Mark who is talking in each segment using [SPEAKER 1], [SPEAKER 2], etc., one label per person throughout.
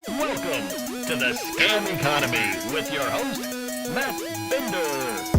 [SPEAKER 1] Welcome to the Scam Economy with your host, Matt Bender.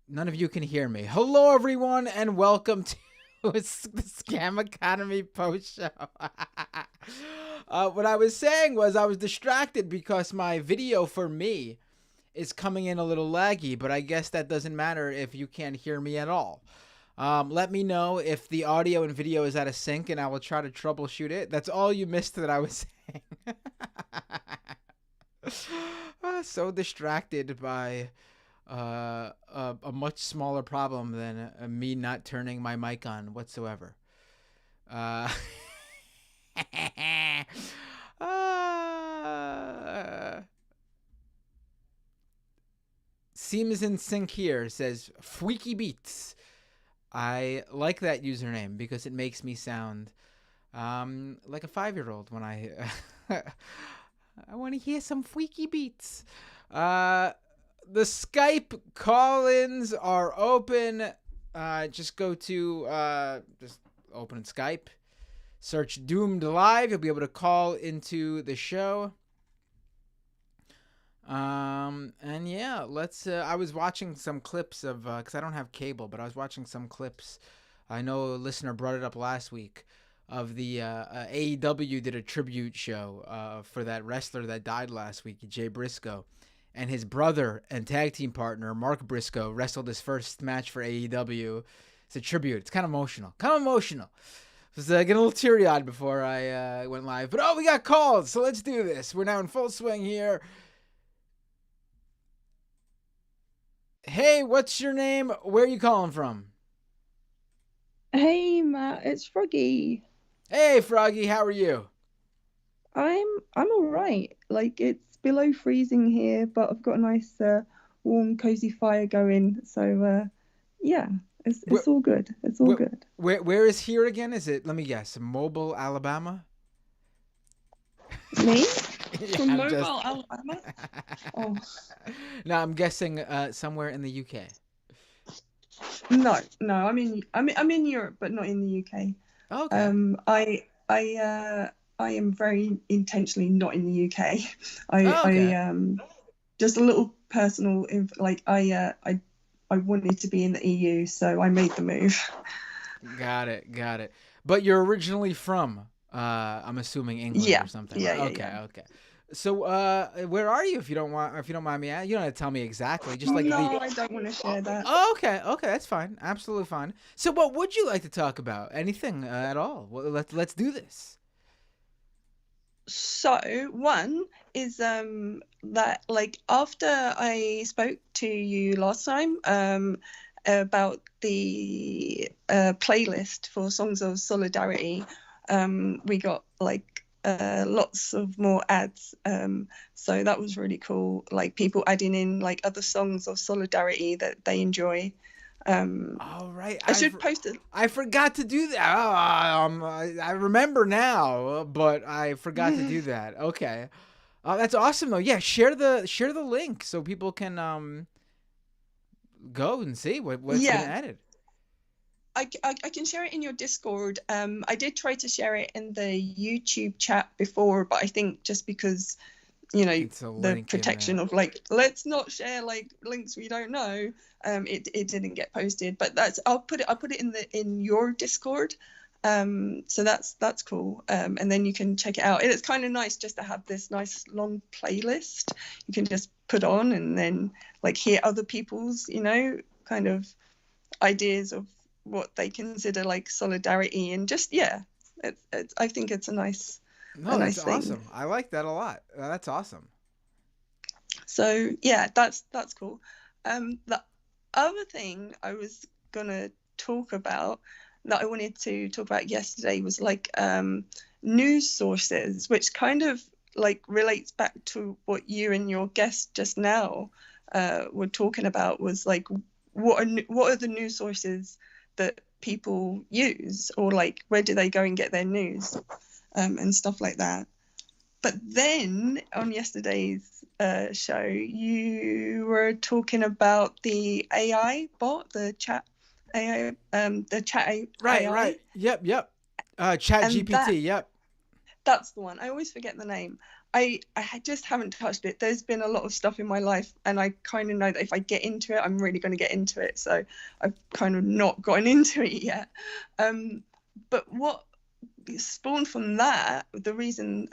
[SPEAKER 2] None of you can hear me. Hello, everyone, and welcome to the Scam Economy post show. What I was saying was I was distracted because my video for me is coming in a little laggy, but I guess that doesn't matter if you can't hear me at all. Let me know if the audio and video is out of sync, and I will try to troubleshoot it. That's all you missed that I was saying. So distracted by a much smaller problem than me not turning my mic on whatsoever. Seems in sync here says Freaky Beats. I like that username because it makes me sound like a 5-year-old when I I want to hear some freaky beats. The Skype call-ins are open. Just go to just open Skype, search Doomed Live. You'll be able to call into the show. And yeah, let's. I was watching some clips of because I don't have cable, but I was watching some clips. I know a listener brought it up last week of the AEW did a tribute show for that wrestler that died last week, Jay Briscoe. And his brother and tag team partner, Mark Briscoe, wrestled his first match for AEW. It's a tribute. It's kind of emotional. I was getting a little teary-eyed before I went live. But, we got calls, so let's do this. We're now in full swing here. Hey, what's your name? Where are you calling from?
[SPEAKER 3] Hey, Matt, it's Froggy.
[SPEAKER 2] Hey, Froggy, how are you?
[SPEAKER 3] I'm all right. Like, it's below freezing here, but I've got a nice warm cozy fire going, so yeah, it's all good. It's all good.
[SPEAKER 2] Where is here again? Is it, let me guess, Mobile, Alabama?
[SPEAKER 3] Me?
[SPEAKER 2] Yeah,
[SPEAKER 3] From Mobile, Alabama? Oh.
[SPEAKER 2] No, I'm guessing somewhere in the UK.
[SPEAKER 3] No, I'm in Europe, but not in the UK.
[SPEAKER 2] Okay.
[SPEAKER 3] I am very intentionally not in the UK.
[SPEAKER 2] Okay.
[SPEAKER 3] I just a little personal, like I wanted to be in the EU, so I made the move.
[SPEAKER 2] Got it. But you're originally from, I'm assuming England or something.
[SPEAKER 3] Yeah,
[SPEAKER 2] right?
[SPEAKER 3] yeah.
[SPEAKER 2] Okay. So, where are you? If you don't mind me, you don't have to tell me exactly. Just like
[SPEAKER 3] no, I don't want to share that.
[SPEAKER 2] Oh, okay, that's fine, absolutely fine. So, what would you like to talk about? Anything at all? Well, let's do this.
[SPEAKER 3] So one is that like after I spoke to you last time about the playlist for Songs of Solidarity, we got like lots of more ads, so that was really cool, like people adding in like other songs of solidarity that they enjoy.
[SPEAKER 2] All right.
[SPEAKER 3] I should post it.
[SPEAKER 2] I forgot to do that. I remember now, but I forgot to do that. Okay. That's awesome though. Yeah, share the link so people can go and see what's been added.
[SPEAKER 3] I can share it in your Discord. I did try to share it in the YouTube chat before, but I think just because the protection of like, let's not share like links we don't know, it didn't get posted. But I'll put it in your Discord, so that's cool, and then you can check it out. And it's kind of nice just to have this nice long playlist you can just put on and then like hear other people's kind of ideas of what they consider like solidarity, and just I think it's a nice
[SPEAKER 2] that's
[SPEAKER 3] thing.
[SPEAKER 2] Awesome. I like that a lot. That's awesome.
[SPEAKER 3] So yeah, that's cool. The other thing I was gonna talk about, that I wanted to talk about yesterday, was like news sources, which kind of like relates back to what you and your guest just now were talking about, was like what are the news sources that people use, or like where do they go and get their news and stuff like that. But then on yesterday's show, you were talking about the AI bot, the chat AI,
[SPEAKER 2] Right,
[SPEAKER 3] AI.
[SPEAKER 2] right. Yep. Chat
[SPEAKER 3] And
[SPEAKER 2] GPT. Yep.
[SPEAKER 3] That's the one. I always forget the name. I just haven't touched it. There's been a lot of stuff in my life, and I kind of know that if I get into it, I'm really going to get into it. So I've kind of not gotten into it yet. But what spawned from that, the reason,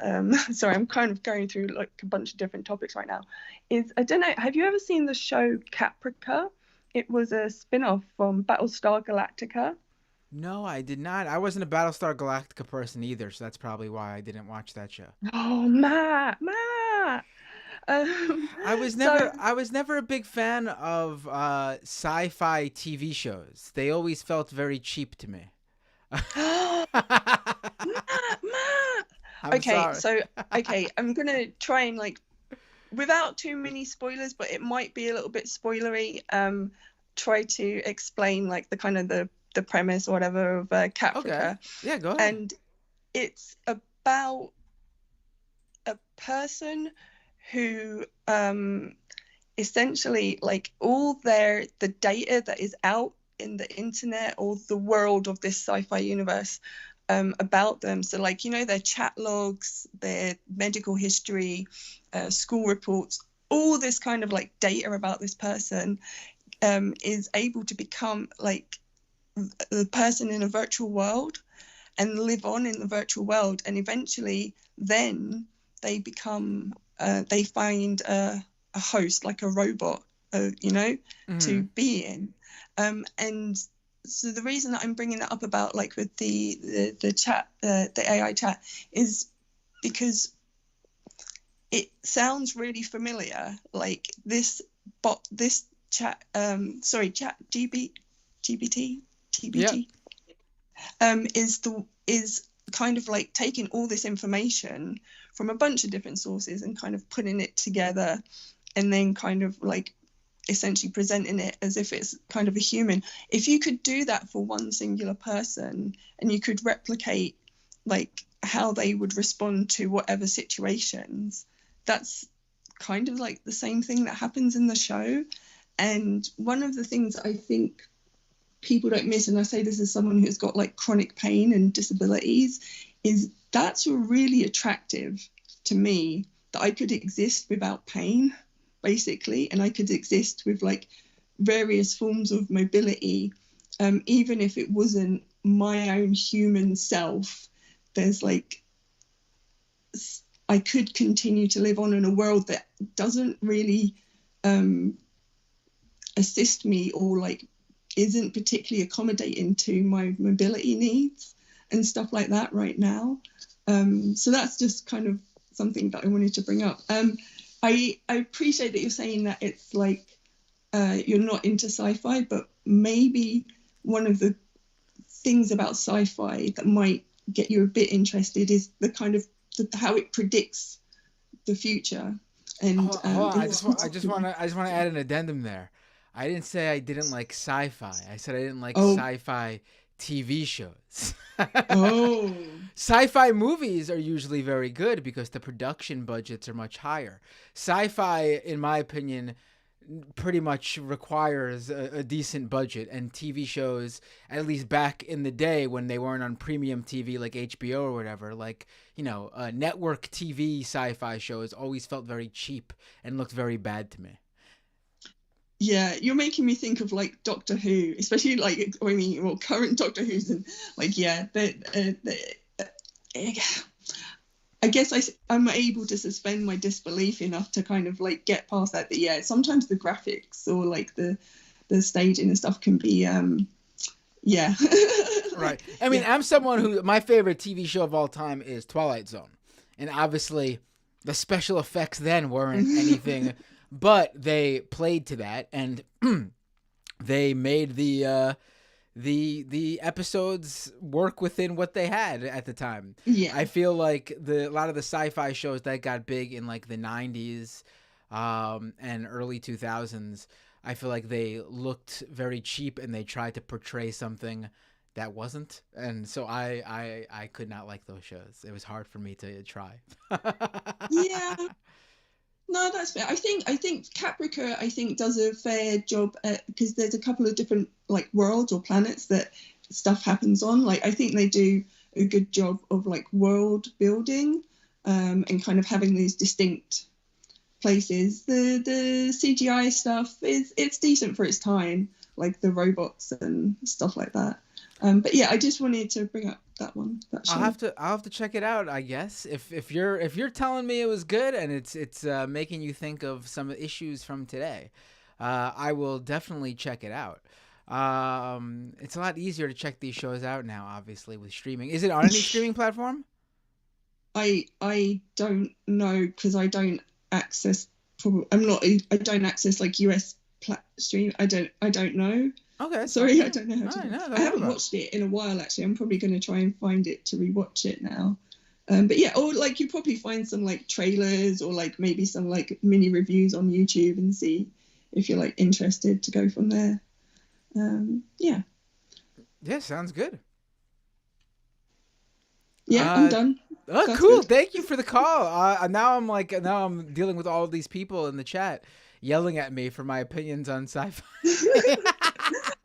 [SPEAKER 3] sorry, I'm kind of going through like a bunch of different topics right now, is, I don't know, have you ever seen the show Caprica? It was a spin-off from Battlestar Galactica.
[SPEAKER 2] No, I did not. I wasn't a Battlestar Galactica person either, so that's probably why I didn't watch that show.
[SPEAKER 3] Oh, Matt.
[SPEAKER 2] I was never a big fan of sci-fi TV shows. They always felt very cheap to me.
[SPEAKER 3] Matt.
[SPEAKER 2] I'm sorry.
[SPEAKER 3] I'm gonna try and, like, without too many spoilers, but it might be a little bit spoilery, try to explain like the kind of the premise or whatever of Caprica.
[SPEAKER 2] Okay. Yeah, go ahead.
[SPEAKER 3] And it's about a person who essentially, like, all the data that is out in the internet or the world of this sci-fi universe about them, so like, you know, their chat logs, their medical history, school reports, all this kind of like data about this person is able to become like the person in a virtual world and live on in the virtual world, and eventually then they become they find a host, like a robot, to be in, and so the reason that I'm bringing that up about, like, with the chat, the AI chat, is because it sounds really familiar. Like this bot, this chat, chat GPT, TBT, is kind of like taking all this information from a bunch of different sources and kind of putting it together, and then kind of like essentially presenting it as if it's kind of a human. If you could do that for one singular person, and you could replicate like how they would respond to whatever situations, that's kind of like the same thing that happens in the show. And one of the things I think people don't miss, and I say this as someone who's got like chronic pain and disabilities, is that's really attractive to me, that I could exist without pain, basically, and I could exist with like various forms of mobility, even if it wasn't my own human self. There's like, I could continue to live on in a world that doesn't really assist me, or like isn't particularly accommodating to my mobility needs and stuff like that right now. So that's just kind of something that I wanted to bring up. I appreciate that you're saying that it's like you're not into sci-fi, but maybe one of the things about sci-fi that might get you a bit interested is the kind of how it predicts the future. And
[SPEAKER 2] I just want to add an addendum there. I didn't say I didn't like sci-fi. I said I didn't like sci-fi TV shows.
[SPEAKER 3] Oh.
[SPEAKER 2] Sci-fi movies are usually very good because the production budgets are much higher. Sci-fi, in my opinion, pretty much requires a decent budget, and TV shows, at least back in the day when they weren't on premium TV like HBO or whatever, like, you know, network TV sci-fi shows always felt very cheap and looked very bad to me.
[SPEAKER 3] Yeah, you're making me think of like Doctor Who, especially like, I mean, well, current Doctor Who's, and like, yeah, I guess I'm able to suspend my disbelief enough to kind of like get past that. But yeah, sometimes the graphics or like the staging and stuff can be, yeah.
[SPEAKER 2] Right. I mean, I'm someone who, my favorite TV show of all time is Twilight Zone. And obviously the special effects then weren't anything, but they played to that. And they made the episodes work within what they had at the time.
[SPEAKER 3] Yeah.
[SPEAKER 2] I feel like a lot of the sci-fi shows that got big in like the 90s and early 2000s, I feel like they looked very cheap and they tried to portray something that wasn't. And so I could not like those shows. It was hard for me to try.
[SPEAKER 3] Yeah. No, that's fair. I think Caprica does a fair job because there's a couple of different like worlds or planets that stuff happens on. Like I think they do a good job of like world building and kind of having these distinct places. The CGI stuff it's decent for its time, like the robots and stuff like that. But yeah, I just wanted to bring up that one. That show.
[SPEAKER 2] I'll have to check it out, I guess. If you're telling me it was good and it's making you think of some issues from today, I will definitely check it out. It's a lot easier to check these shows out now, obviously, with streaming. Is it on any streaming platform?
[SPEAKER 3] I don't know because I don't access. I don't access like US stream. I don't know.
[SPEAKER 2] Okay.
[SPEAKER 3] Sorry, I don't know how to.
[SPEAKER 2] Right,
[SPEAKER 3] I haven't watched it in a while, actually. I'm probably going to try and find it to rewatch it now. But yeah, or like you probably find some like trailers or like maybe some like mini reviews on YouTube and see if you're like interested to go from there. Yeah.
[SPEAKER 2] Yeah, sounds good.
[SPEAKER 3] Yeah, I'm done.
[SPEAKER 2] Oh,
[SPEAKER 3] That's
[SPEAKER 2] cool!
[SPEAKER 3] good.
[SPEAKER 2] Thank you for the call. Now I'm dealing with all of these people in the chat yelling at me for my opinions on sci-fi.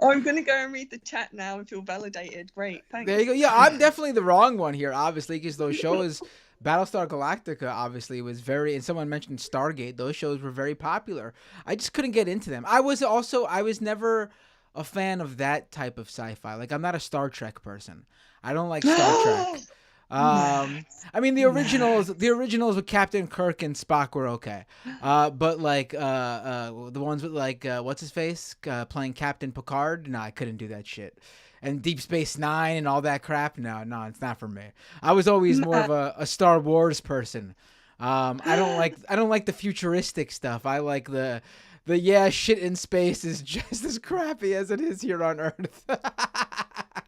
[SPEAKER 3] Oh, I'm going to go and read the chat now and feel validated. Great, thanks.
[SPEAKER 2] There you go. Yeah, I'm definitely the wrong one here, obviously, because those shows, Battlestar Galactica, obviously, was very, and someone mentioned Stargate. Those shows were very popular. I just couldn't get into them. I was never a fan of that type of sci-fi. Like, I'm not a Star Trek person. I don't like Star Trek. I mean, the originals with Captain Kirk and Spock were okay. But like the ones with like what's his face playing Captain Picard, no, I couldn't do that shit. And Deep Space Nine and all that crap, no, it's not for me. I was always more of a Star Wars person. I don't like the futuristic stuff. I like the shit in space is just as crappy as it is here on Earth.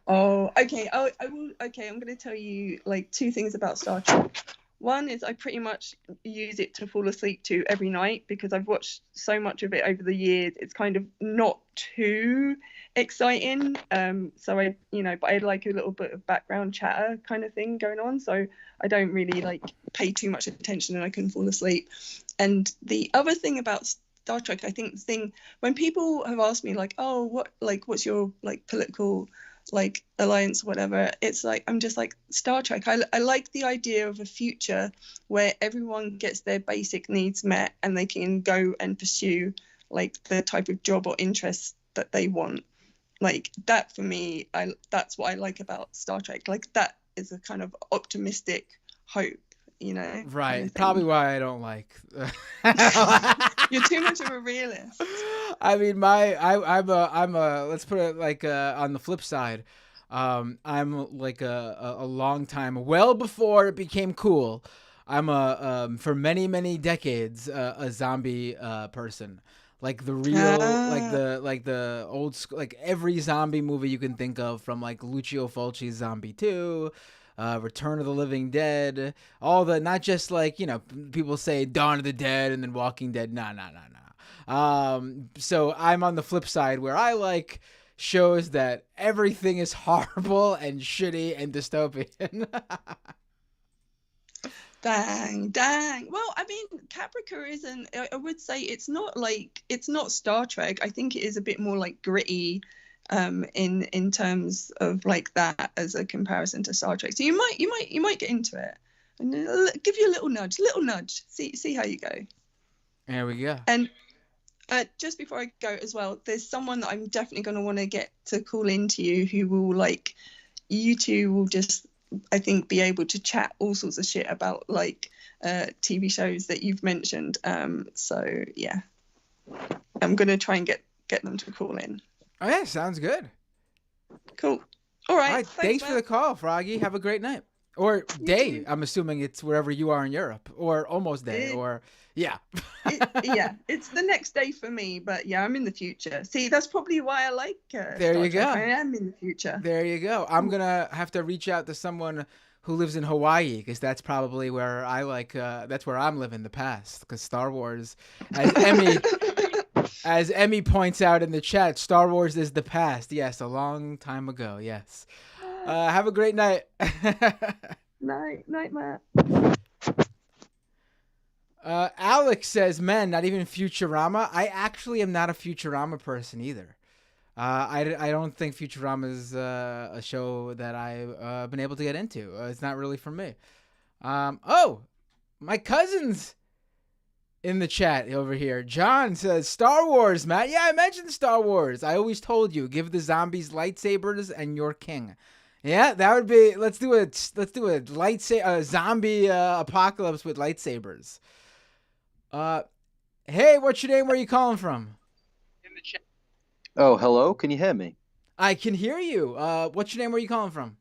[SPEAKER 3] Oh, okay. I will. Okay, I'm going to tell you like two things about Star Trek. One is I pretty much use it to fall asleep to every night because I've watched so much of it over the years. It's kind of not too exciting. So but I like a little bit of background chatter kind of thing going on. So I don't really like pay too much attention and I can fall asleep. And the other thing about Star Trek, I think when people have asked me like, oh, what's your like political like alliance or whatever, it's like I'm just like Star Trek. I like the idea of a future where everyone gets their basic needs met and they can go and pursue like the type of job or interest that they want. Like that for me, that's what I like about Star Trek. Like that is a kind of optimistic hope,
[SPEAKER 2] Right.
[SPEAKER 3] Kind of
[SPEAKER 2] Probably why I don't like.
[SPEAKER 3] You're too much of a realist.
[SPEAKER 2] I mean, I'm a let's put it like on the flip side. I'm like a long time, well before it became cool. I'm for many decades a zombie person. Like the real, like the old school, like every zombie movie you can think of, from like Lucio Fulci's Zombie 2. Return of the Living Dead, all the, not just like, people say Dawn of the Dead and then Walking Dead. No. So I'm on the flip side where I like shows that everything is horrible and shitty and dystopian.
[SPEAKER 3] Dang. Well, I mean, Caprica isn't, I would say it's not Star Trek. I think it is a bit more like gritty. In terms of like that as a comparison to Star Trek, so you might get into it, and give you a little nudge, see how you go.
[SPEAKER 2] There we go.
[SPEAKER 3] And just before I go as well, there's someone that I'm definitely going to want to get to call into you who will like, you two will just, I think, be able to chat all sorts of shit about like TV shows that you've mentioned. So yeah, I'm going to try and get them to call in.
[SPEAKER 2] Oh yeah, sounds good.
[SPEAKER 3] Cool. All right.
[SPEAKER 2] Thanks for the call, Froggy. Have a great night. Or day. I'm assuming it's wherever you are in Europe. Or almost day. Or, yeah.
[SPEAKER 3] Yeah, it's the next day for me, but yeah, I'm in the future. See, that's probably why I like
[SPEAKER 2] There
[SPEAKER 3] Star
[SPEAKER 2] you
[SPEAKER 3] Trek.
[SPEAKER 2] go.
[SPEAKER 3] I am in the future.
[SPEAKER 2] There you go. I'm gonna have to reach out to someone who lives in Hawaii because that's probably where I like. That's where I'm living the past. Because Star Wars, as Emmy points out in the chat, Star Wars is the past. Yes, a long time ago. Yes. Have a great night.
[SPEAKER 3] Night, Matt.
[SPEAKER 2] Alex says, "Men, not even Futurama. I actually am not a Futurama person either. I don't think Futurama is a show that I've been able to get into. It's not really for me. Oh, my cousin's in the chat over here. John says, Star Wars, Matt. Yeah, I mentioned Star Wars. I always told you, give the zombies lightsabers and you're king. Yeah, that would be. Let's do a zombie apocalypse with lightsabers. Hey, what's your name? Where are you calling from?
[SPEAKER 4] In the chat. Oh, hello. Can you hear me?
[SPEAKER 2] I can hear you. What's your name? Where are you calling from?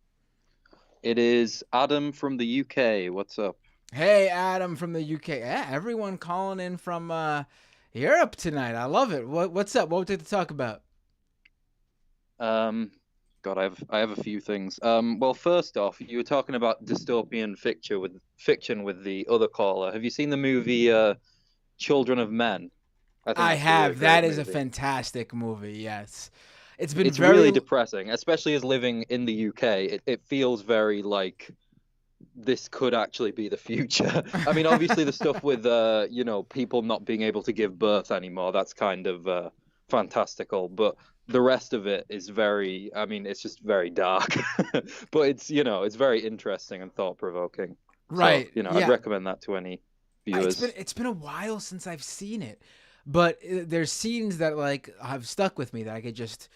[SPEAKER 4] It is Adam from the UK. What's up?
[SPEAKER 2] Hey, Adam from the UK. Yeah, everyone calling in from Europe tonight. I love it. What's up? What would you like to talk about?
[SPEAKER 4] God, I have a few things. Well, first off, you were talking about dystopian fiction with the other caller. Have you seen the movie Children of Men?
[SPEAKER 2] I have. That is a fantastic movie. Yes, it's
[SPEAKER 4] really depressing, especially as living in the UK. It feels very like this could actually be the future. I mean, obviously the stuff with people not being able to give birth anymore, that's kind of fantastical, but the rest of it is it's just very dark. But it's very interesting and thought-provoking.
[SPEAKER 2] Right.
[SPEAKER 4] So, I'd recommend that to any viewers.
[SPEAKER 2] It's been a while since I've seen it, but there's scenes that have stuck with me that I could just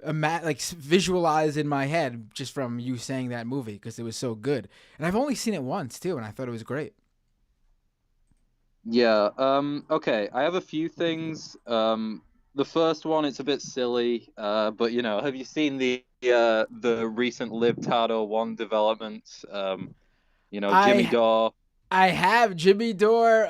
[SPEAKER 2] visualize in my head just from you saying that movie because it was so good. And I've only seen it once too, and I thought it was great.
[SPEAKER 4] Yeah. Okay. I have a few things. The first one, it's a bit silly, but have you seen the recent Libtard 01 developments? Jimmy Dore.
[SPEAKER 2] I have. Jimmy Dore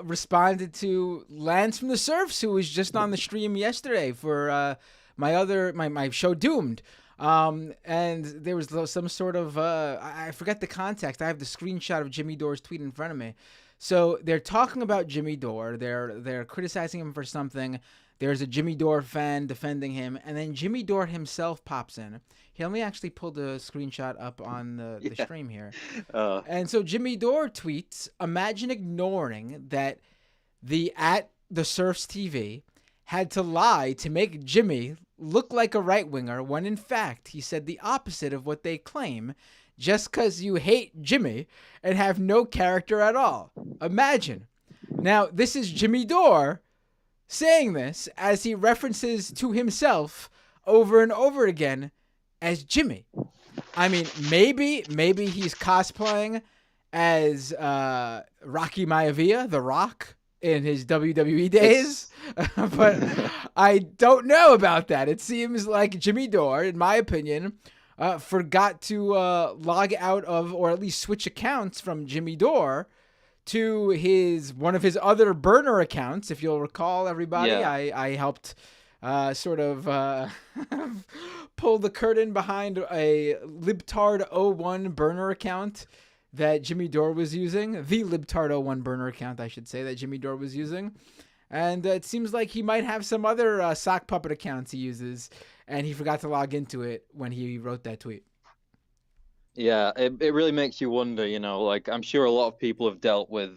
[SPEAKER 2] responded to Lance from the Surfs, who was just on the stream yesterday for my show Doomed. And there was some sort of I forget the context. I have the screenshot of Jimmy Dore's tweet in front of me. So they're talking about Jimmy Dore. They're criticizing him for something. There's a Jimmy Dore fan defending him, and then Jimmy Dore himself pops in. Let me actually pull the screenshot up on the stream here. And so Jimmy Dore tweets, imagine ignoring that the Surfs TV had to lie to make Jimmy look like a right-winger when in fact he said the opposite of what they claim just because you hate Jimmy and have no character at all. Imagine. Now, this is Jimmy Dore saying this as he references to himself over and over again as Jimmy. I mean, maybe he's cosplaying as Rocky Maivia, The Rock, in his WWE days, but I don't know about that. It seems like Jimmy Dore, in my opinion, forgot to log out of, or at least switch accounts from Jimmy Dore to one of his other burner accounts. If you'll recall, everybody, yeah. I helped sort of pull the curtain behind a Libtard 01 burner account that Jimmy Dore was using, the Libtard 01 burner account, I should say, that Jimmy Dore was using. And it seems like he might have some other sock puppet accounts he uses, and he forgot to log into it when he wrote that tweet.
[SPEAKER 4] Yeah, it really makes you wonder, I'm sure a lot of people have dealt with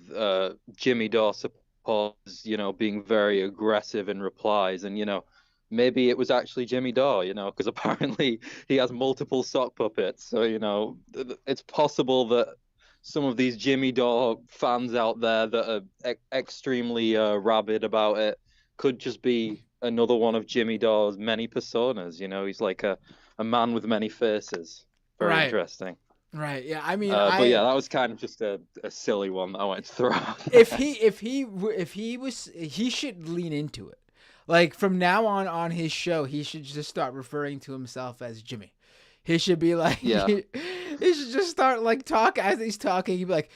[SPEAKER 4] Jimmy Dore supporters, being very aggressive in replies. And, maybe it was actually Jimmy Dore, because apparently he has multiple sock puppets. So, it's possible that some of these Jimmy Dore fans out there that are extremely rabid about it could just be another one of Jimmy Dore's many personas. He's like a man with many faces. Very interesting.
[SPEAKER 2] Right. Yeah. I mean,
[SPEAKER 4] but yeah, that was kind of just a silly one that I wanted to throw out.
[SPEAKER 2] If he should lean into it. Like from now on his show, he should just start referring to himself as Jimmy. He should be like, he should just start talk as he's talking. He'd be like,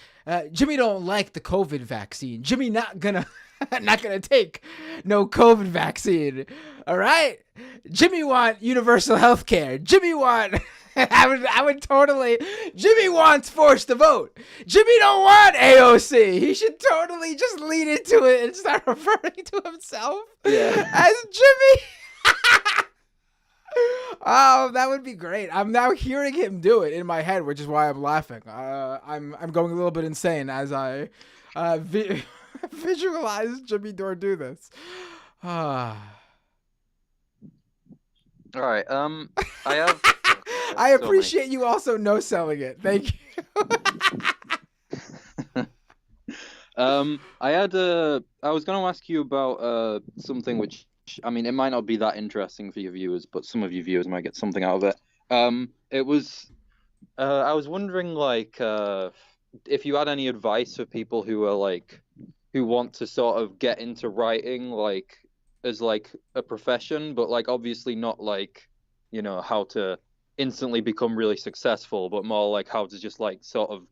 [SPEAKER 2] Jimmy don't like the COVID vaccine. Jimmy not gonna Not gonna take no COVID vaccine. All right, Jimmy want universal health care. Jimmy want. I would totally. Jimmy wants forced to vote. Jimmy don't want AOC. He should totally just lean into it and start referring to himself as Jimmy. Oh, that would be great. I'm now hearing him do it in my head, which is why I'm laughing. I'm going a little bit insane as I visualize Jimmy Dore do this.
[SPEAKER 4] All right. I have.
[SPEAKER 2] I appreciate you also no selling it. Thank you.
[SPEAKER 4] I was going to ask you about something which, I mean, it might not be that interesting for your viewers, but some of your viewers might get something out of it. I was wondering, like, if you had any advice for people who are like, who want to sort of get into writing, like, as like a profession, but like obviously not like, you know, how to instantly become really successful, but more like how to just like sort of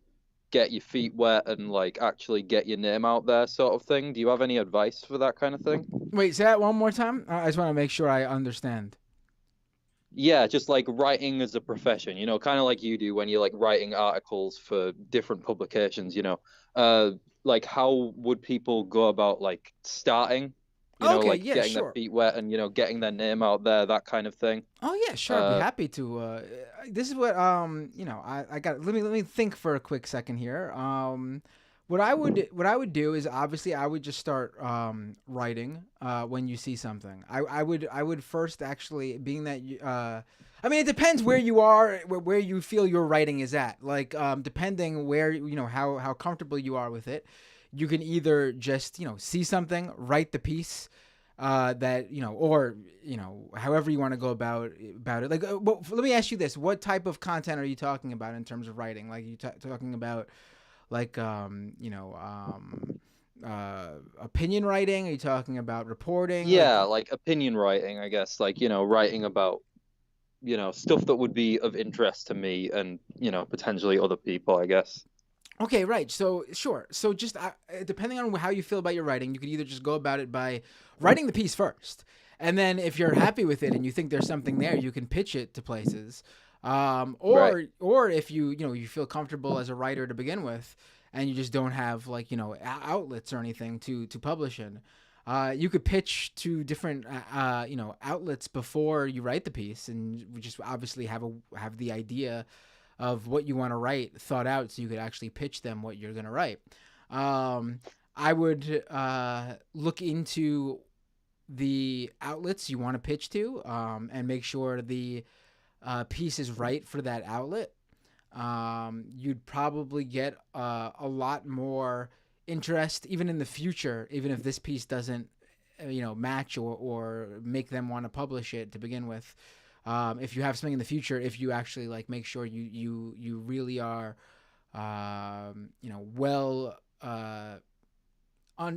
[SPEAKER 4] get your feet wet and like actually get your name out there, sort of thing. Do you have any advice for that kind of thing?
[SPEAKER 2] Wait, say that one more time. I just want to make sure I understand.
[SPEAKER 4] Yeah, just like writing as a profession, you know, kind of like you do when you're like writing articles for different publications, you know. Like how would people go about like starting, you know, like getting their feet wet and, you know, getting their name out there, that kind of thing?
[SPEAKER 2] Oh yeah, sure. I'd be happy to. This is what you know. I got. Let me think for a quick second here. What I would do is obviously I would just start writing when you see something. I would first actually, being that I mean, it depends where you are, where you feel your writing is at. Like depending where, you know, how comfortable you are with it, you can either just, you know, see something, write the piece. That, you know, or, you know, however you want to go about it. Like, well, let me ask you this: what type of content are you talking about in terms of writing? Like, you talking about, like, you know, opinion writing? Are you talking about reporting?
[SPEAKER 4] Yeah, like opinion writing, I guess. Like, you know, writing about, you know, stuff that would be of interest to me and, you know, potentially other people, I guess.
[SPEAKER 2] Okay, right. So, sure. So just depending on how you feel about your writing, you could either just go about it by writing the piece first. And then if you're happy with it and you think there's something there, you can pitch it to places. Or if you know, you feel comfortable as a writer to begin with and you just don't have, like, you know, outlets or anything to publish in, you could pitch to different, you know, outlets before you write the piece, and just obviously have the idea of what you want to write thought out, so you could actually pitch them what you're going to write. I would look into the outlets you want to pitch to, and make sure the piece is right for that outlet. You'd probably get a lot more interest even in the future, even if this piece doesn't, you know, match or make them want to publish it to begin with. If you have something in the future, if you actually like make sure you really are, you know, well,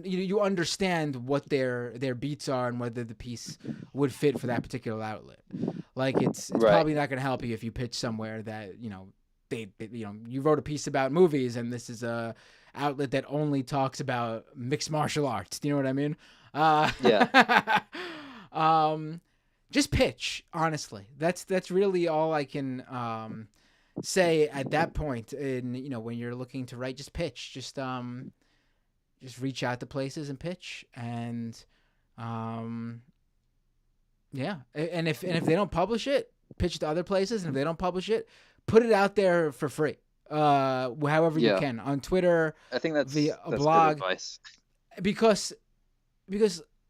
[SPEAKER 2] you understand what their beats are and whether the piece would fit for that particular outlet. Like it's probably not going to help you if you pitch somewhere that, you know, they you know, you wrote a piece about movies and this is a outlet that only talks about mixed martial arts. Do you know what I mean?
[SPEAKER 4] Yeah.
[SPEAKER 2] Just pitch, honestly. That's really all I can say at that point. In, you know, when you're looking to write, just pitch. Just reach out to places and pitch. And yeah. And if they don't publish it, pitch to other places. And if they don't publish it, put it out there for free. However you can, on Twitter.
[SPEAKER 4] I think that's
[SPEAKER 2] via a
[SPEAKER 4] that's
[SPEAKER 2] blog.
[SPEAKER 4] good advice.
[SPEAKER 2] Because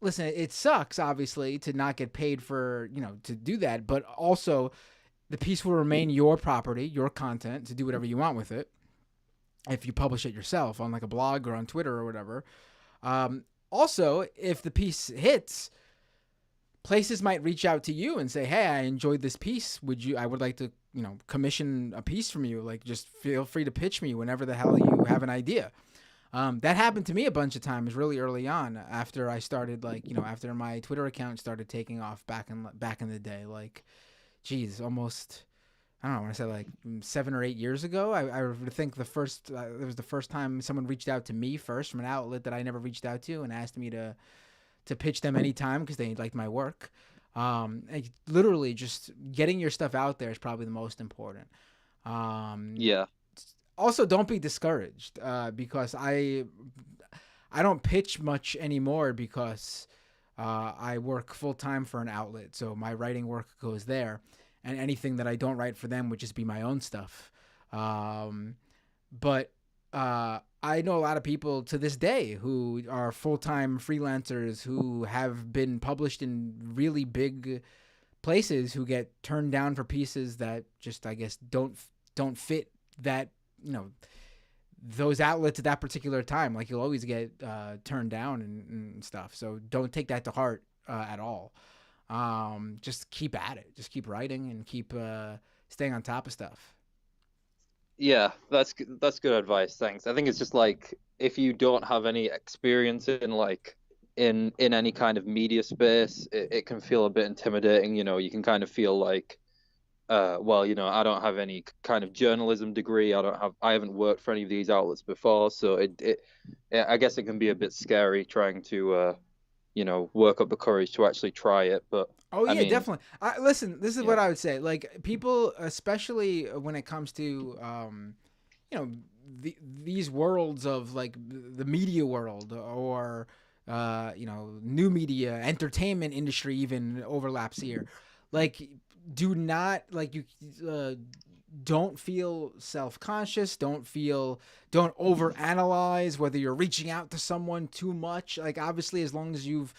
[SPEAKER 2] listen, it sucks, obviously, to not get paid for, you know, to do that. But also, the piece will remain your property, your content, to do whatever you want with it. If you publish it yourself on like a blog or on Twitter or whatever. Also, if the piece hits, places might reach out to you and say, hey, I enjoyed this piece. I would like to, you know, commission a piece from you. Like, just feel free to pitch me whenever the hell you have an idea. That happened to me a bunch of times really early on after I started, like, you know, after my Twitter account started taking off back in the day. Like, geez, almost, I don't know, I want to say like 7 or 8 years ago. I would think it was the first time someone reached out to me first from an outlet that I never reached out to and asked me to pitch them anytime because they liked my work. Literally just getting your stuff out there is probably the most important.
[SPEAKER 4] Yeah.
[SPEAKER 2] Also, don't be discouraged because I don't pitch much anymore because I work full time for an outlet. So my writing work goes there, and anything that I don't write for them would just be my own stuff. But I know a lot of people to this day who are full-time freelancers who have been published in really big places who get turned down for pieces that just, I guess, don't fit that, those outlets at that particular time. Like, you'll always get turned down and stuff. So don't take that to heart at all. Just keep at it. Just keep writing and keep staying on top of stuff.
[SPEAKER 4] Yeah, that's good advice. Thanks. I think it's just like, if you don't have any experience in any kind of media space, it can feel a bit intimidating. You can kind of feel like, well, I don't have any kind of journalism degree. I haven't worked for any of these outlets before, so I guess it can be a bit scary trying to work up the courage to actually try it. But I mean,
[SPEAKER 2] definitely. Listen, this is what I would say. Like, people, especially when it comes to, these worlds of like the media world or, new media, entertainment industry even overlaps here. Like, do not, like, you don't feel self-conscious. Don't overanalyze whether you're reaching out to someone too much. Like, obviously, as long as you've,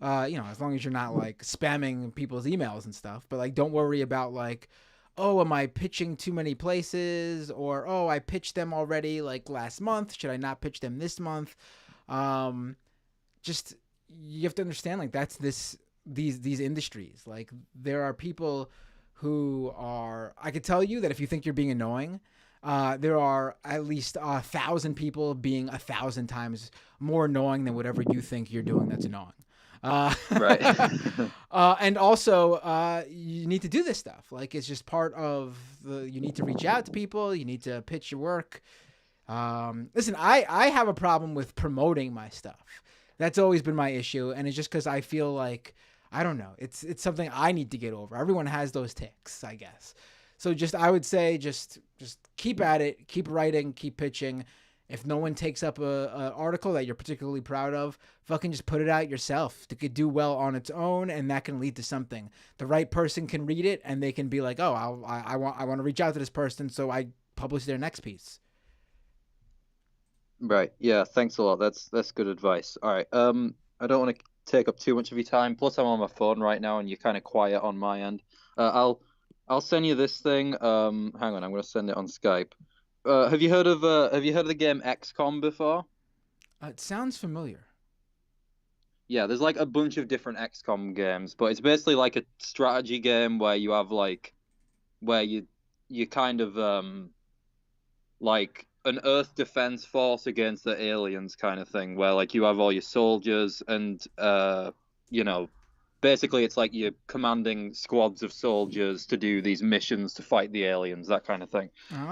[SPEAKER 2] as long as you're not like spamming people's emails and stuff, but like, don't worry about like, oh, am I pitching too many places? Or, oh, I pitched them already like last month. Should I not pitch them this month? Just, you have to understand, like, that's these industries. Like, there are people who are, I could tell you that if you think you're being annoying, there are at least 1,000 people being 1,000 times more annoying than whatever you think you're doing that's annoying.
[SPEAKER 4] Right.
[SPEAKER 2] And also, you need to do this stuff. Like, it's just part of you need to reach out to people. You need to pitch your work. Listen, I have a problem with promoting my stuff. That's always been my issue. And it's just because I feel like, I don't know, it's something I need to get over. Everyone has those tics, I guess. So I would say just keep at it, keep writing, keep pitching. If no one takes up a article that you're particularly proud of, fucking just put it out yourself. It could do well on its own, and that can lead to something. The right person can read it, and they can be like, oh, I want to reach out to this person, so I publish their next piece.
[SPEAKER 4] Right. Yeah. Thanks a lot. That's good advice. All right. I don't want to take up too much of your time. Plus, I'm on my phone right now, and you're kind of quiet on my end. I'll send you this thing. Hang on, I'm going to send it on Skype. Have you heard of the game XCOM before?
[SPEAKER 2] It sounds familiar.
[SPEAKER 4] Yeah, there's like a bunch of different XCOM games, but it's basically like a strategy game where you have where you kind of like an Earth defense force against the aliens kind of thing, where like you have all your soldiers and basically it's like you're commanding squads of soldiers to do these missions to fight the aliens, that kind of thing.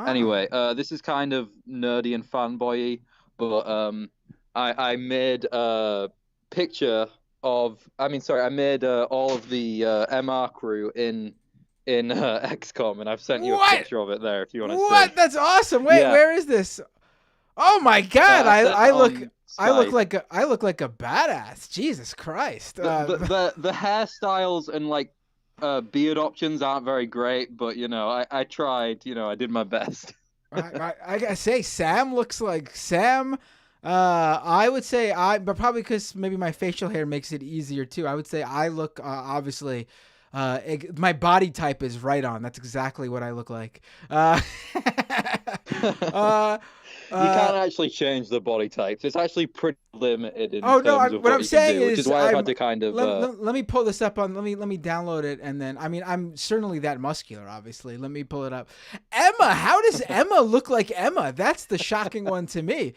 [SPEAKER 4] Anyway, this is kind of nerdy and fanboy-y, but I made a picture of, I made all of the MR crew in XCOM, and I've sent you a picture of it there if you want to see.
[SPEAKER 2] What? That's awesome. Wait, where is this? Oh my God! I look like a badass. Jesus Christ!
[SPEAKER 4] The hairstyles and like beard options aren't very great, but I tried. I did my best.
[SPEAKER 2] I gotta say, Sam looks like Sam. I would say but probably because maybe my facial hair makes it easier too. I would say I look obviously. My body type is right on. That's exactly what I look like.
[SPEAKER 4] You can't actually change the body types. It's actually pretty limited in
[SPEAKER 2] terms
[SPEAKER 4] of what I'm saying is, which is why I've had to kind of.
[SPEAKER 2] Let me pull this up on. Let me download it, and then I'm certainly that muscular. Obviously, let me pull it up. Emma, how does Emma look like Emma? That's the shocking one to me.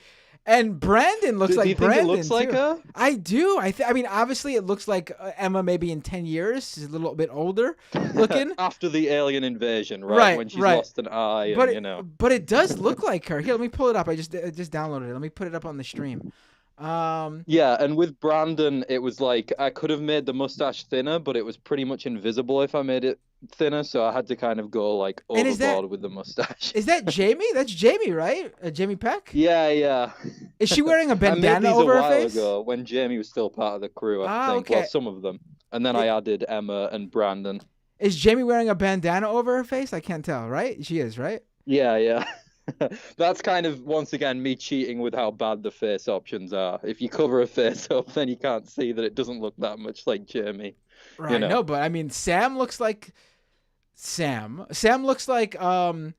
[SPEAKER 2] And Brandon looks
[SPEAKER 4] Do
[SPEAKER 2] like
[SPEAKER 4] you think
[SPEAKER 2] Brandon
[SPEAKER 4] it looks like
[SPEAKER 2] too.
[SPEAKER 4] her?
[SPEAKER 2] I do. I mean, obviously, it looks like Emma maybe in 10 years. She's a little bit older looking.
[SPEAKER 4] After the alien invasion, right?
[SPEAKER 2] Right,
[SPEAKER 4] When she's
[SPEAKER 2] right.
[SPEAKER 4] lost an eye,
[SPEAKER 2] But
[SPEAKER 4] and
[SPEAKER 2] it does look like her. Here, let me pull it up. I just downloaded it. Let me put it up on the stream.
[SPEAKER 4] Yeah, and with Brandon, it was like I could have made the mustache thinner, but it was pretty much invisible if I made it thinner, so I had to kind of go like
[SPEAKER 2] And is
[SPEAKER 4] overboard with the mustache.
[SPEAKER 2] Is that Jamie? That's Jamie, right? Jamie Peck?
[SPEAKER 4] Yeah.
[SPEAKER 2] Is she wearing a
[SPEAKER 4] I made
[SPEAKER 2] bandana
[SPEAKER 4] these
[SPEAKER 2] over
[SPEAKER 4] a
[SPEAKER 2] her
[SPEAKER 4] while
[SPEAKER 2] face?
[SPEAKER 4] ago when Jamie was still part of the crew, I think.
[SPEAKER 2] Okay.
[SPEAKER 4] Well, some of them. And then I added Emma and Brandon.
[SPEAKER 2] Is Jamie wearing a bandana over her face? I can't tell, right? She is, right?
[SPEAKER 4] Yeah. That's kind of, once again, me cheating with how bad the face options are. If you cover a face up, then you can't see that it doesn't look that much like Jamie.
[SPEAKER 2] Right, no, but I mean, Sam looks like Sam. Sam looks like Sam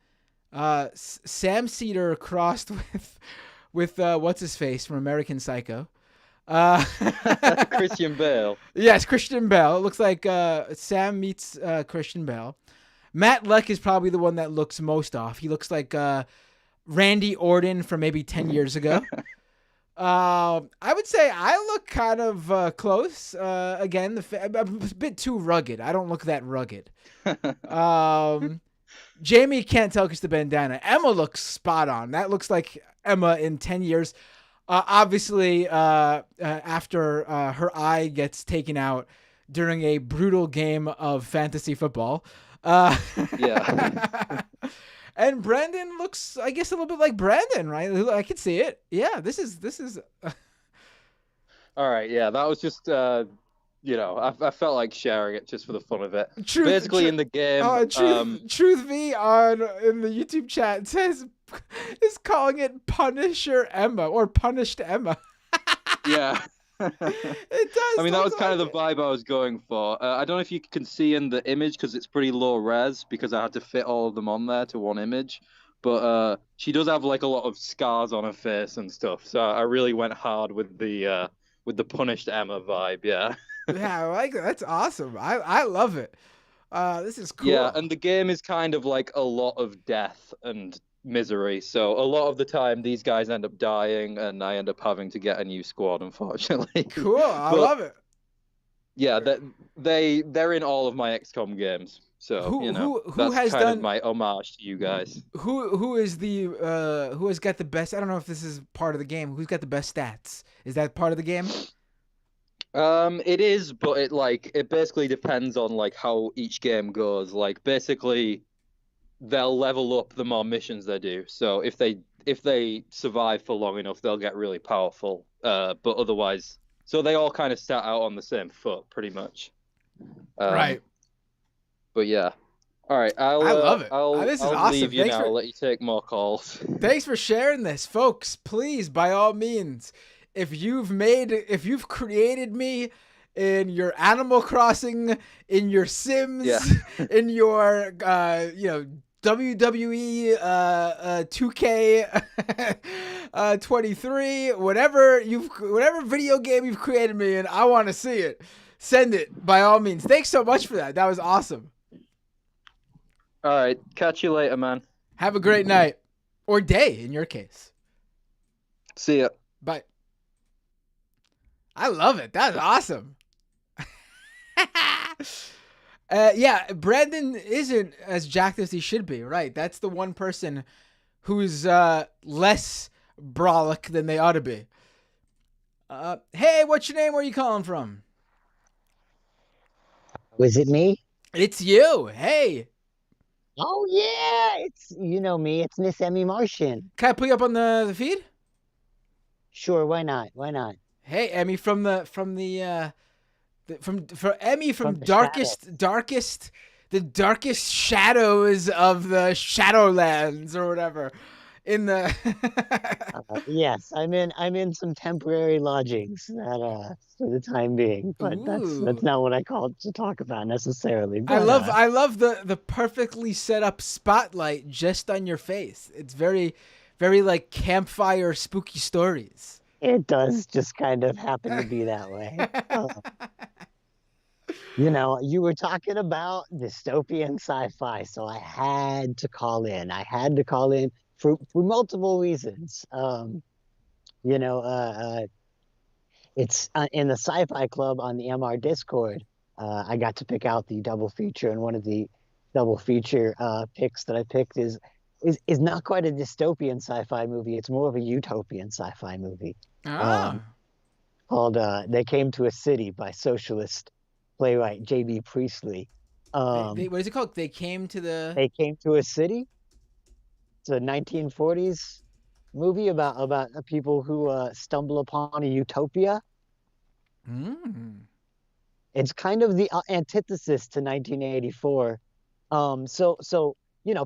[SPEAKER 2] Cedar crossed with what's his face from American Psycho.
[SPEAKER 4] Christian Bale.
[SPEAKER 2] Yes, Christian Bale. It looks like Sam meets Christian Bale. Matt Leck is probably the one that looks most off. He looks like Randy Orton from maybe 10 years ago. I would say I look kind of close. Again, I'm a bit too rugged. I don't look that rugged. Jamie can't tell because the bandana. Emma looks spot on. That looks like Emma in 10 years. Obviously, after her eye gets taken out during a brutal game of fantasy football.
[SPEAKER 4] Yeah.
[SPEAKER 2] And Brandon looks, I guess, a little bit like Brandon, right? I can see it. Yeah, this is.
[SPEAKER 4] All right, yeah, that was just, I felt like sharing it just for the fun of it.
[SPEAKER 2] Basically,
[SPEAKER 4] in the game,
[SPEAKER 2] Truth V in the YouTube chat is calling it Punisher Emma or Punished Emma.
[SPEAKER 4] Yeah.
[SPEAKER 2] It does.
[SPEAKER 4] I mean, that was kind of the vibe I was going for. I don't know if you can see in the image because it's pretty low res because I had to fit all of them on there to one image. But she does have like a lot of scars on her face and stuff. So I really went hard with the Punished Emma vibe. Yeah.
[SPEAKER 2] Yeah, I like it. That's awesome. I love it. This is cool.
[SPEAKER 4] Yeah, and the game is kind of like a lot of death and misery. So a lot of the time, these guys end up dying, and I end up having to get a new squad, unfortunately.
[SPEAKER 2] Cool, I love it.
[SPEAKER 4] Yeah, they're in all of my XCOM games. So
[SPEAKER 2] who
[SPEAKER 4] that's
[SPEAKER 2] has
[SPEAKER 4] kind
[SPEAKER 2] done
[SPEAKER 4] of my homage to you guys.
[SPEAKER 2] Who is the who has got the best? I don't know if this is part of the game. Who's got the best stats? Is that part of the game?
[SPEAKER 4] It is, but it basically depends on like how each game goes. Like basically, they'll level up the more missions they do. So if they survive for long enough, they'll get really powerful. But otherwise, so they all kind of start out on the same foot, pretty much.
[SPEAKER 2] Right.
[SPEAKER 4] But yeah. All right. I
[SPEAKER 2] love it.
[SPEAKER 4] This
[SPEAKER 2] is awesome.
[SPEAKER 4] Leave you now. I'll let you take more calls.
[SPEAKER 2] Thanks for sharing this, folks. Please, by all means, if you've created me in your Animal Crossing, in your Sims, in your WWE 2K 23, whatever video game you've created me in, I want to see it. Send it by all means. Thanks so much for that. That was awesome.
[SPEAKER 4] All right. Catch you later, man.
[SPEAKER 2] Have a great night or day in your case.
[SPEAKER 4] See ya.
[SPEAKER 2] Bye. I love it. That's awesome. Yeah, Brandon isn't as jacked as he should be, right? That's the one person who's less brolic than they ought to be. Hey, what's your name? Where are you calling from?
[SPEAKER 5] Was it me?
[SPEAKER 2] It's you. Hey.
[SPEAKER 5] Oh yeah, it's me. It's Miss Emmy Martian.
[SPEAKER 2] Can I put you up on the feed?
[SPEAKER 5] Sure, why not? Why not?
[SPEAKER 2] Hey, Emmy from Emmy from the darkest shadows of the Shadowlands or whatever. In the
[SPEAKER 5] yes, I'm in some temporary lodgings that for the time being, but that's not what I called to talk about necessarily. But,
[SPEAKER 2] I love the perfectly set up spotlight just on your face. It's very, very like campfire spooky stories.
[SPEAKER 5] It does just kind of happen to be that way. You were talking about dystopian sci-fi, so I had to call in. For multiple reasons. You know, it's in the Sci-Fi Club on the MR Discord. I got to pick out the double feature, and one of the double feature picks that I picked is not quite a dystopian sci-fi movie. It's more of a utopian sci-fi movie. Um,
[SPEAKER 2] Ah.
[SPEAKER 5] called "They Came to a City" by socialist playwright J.B. Priestley.
[SPEAKER 2] What is it called? They came to the.
[SPEAKER 5] They Came to a City. It's a 1940s movie about people who stumble upon a utopia.
[SPEAKER 2] Mm.
[SPEAKER 5] It's kind of the antithesis to 1984. So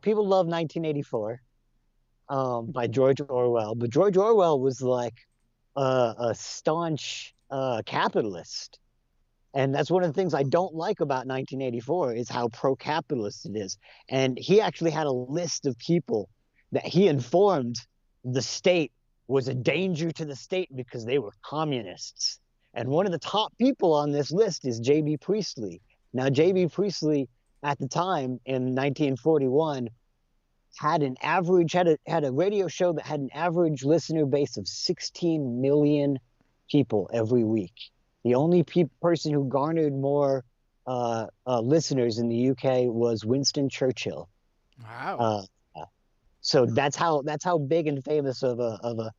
[SPEAKER 5] people love 1984 by George Orwell, but George Orwell was like a staunch capitalist. And that's one of the things I don't like about 1984 is how pro-capitalist it is. And he actually had a list of people that he informed the state was a danger to the state because they were communists. And one of the top people on this list is J.B. Priestley. Now, J.B. Priestley at the time in 1941 had a radio show that had an average listener base of 16 million people every week. The only person who garnered more listeners in the UK was Winston Churchill.
[SPEAKER 2] Wow.
[SPEAKER 5] So that's how big and famous of a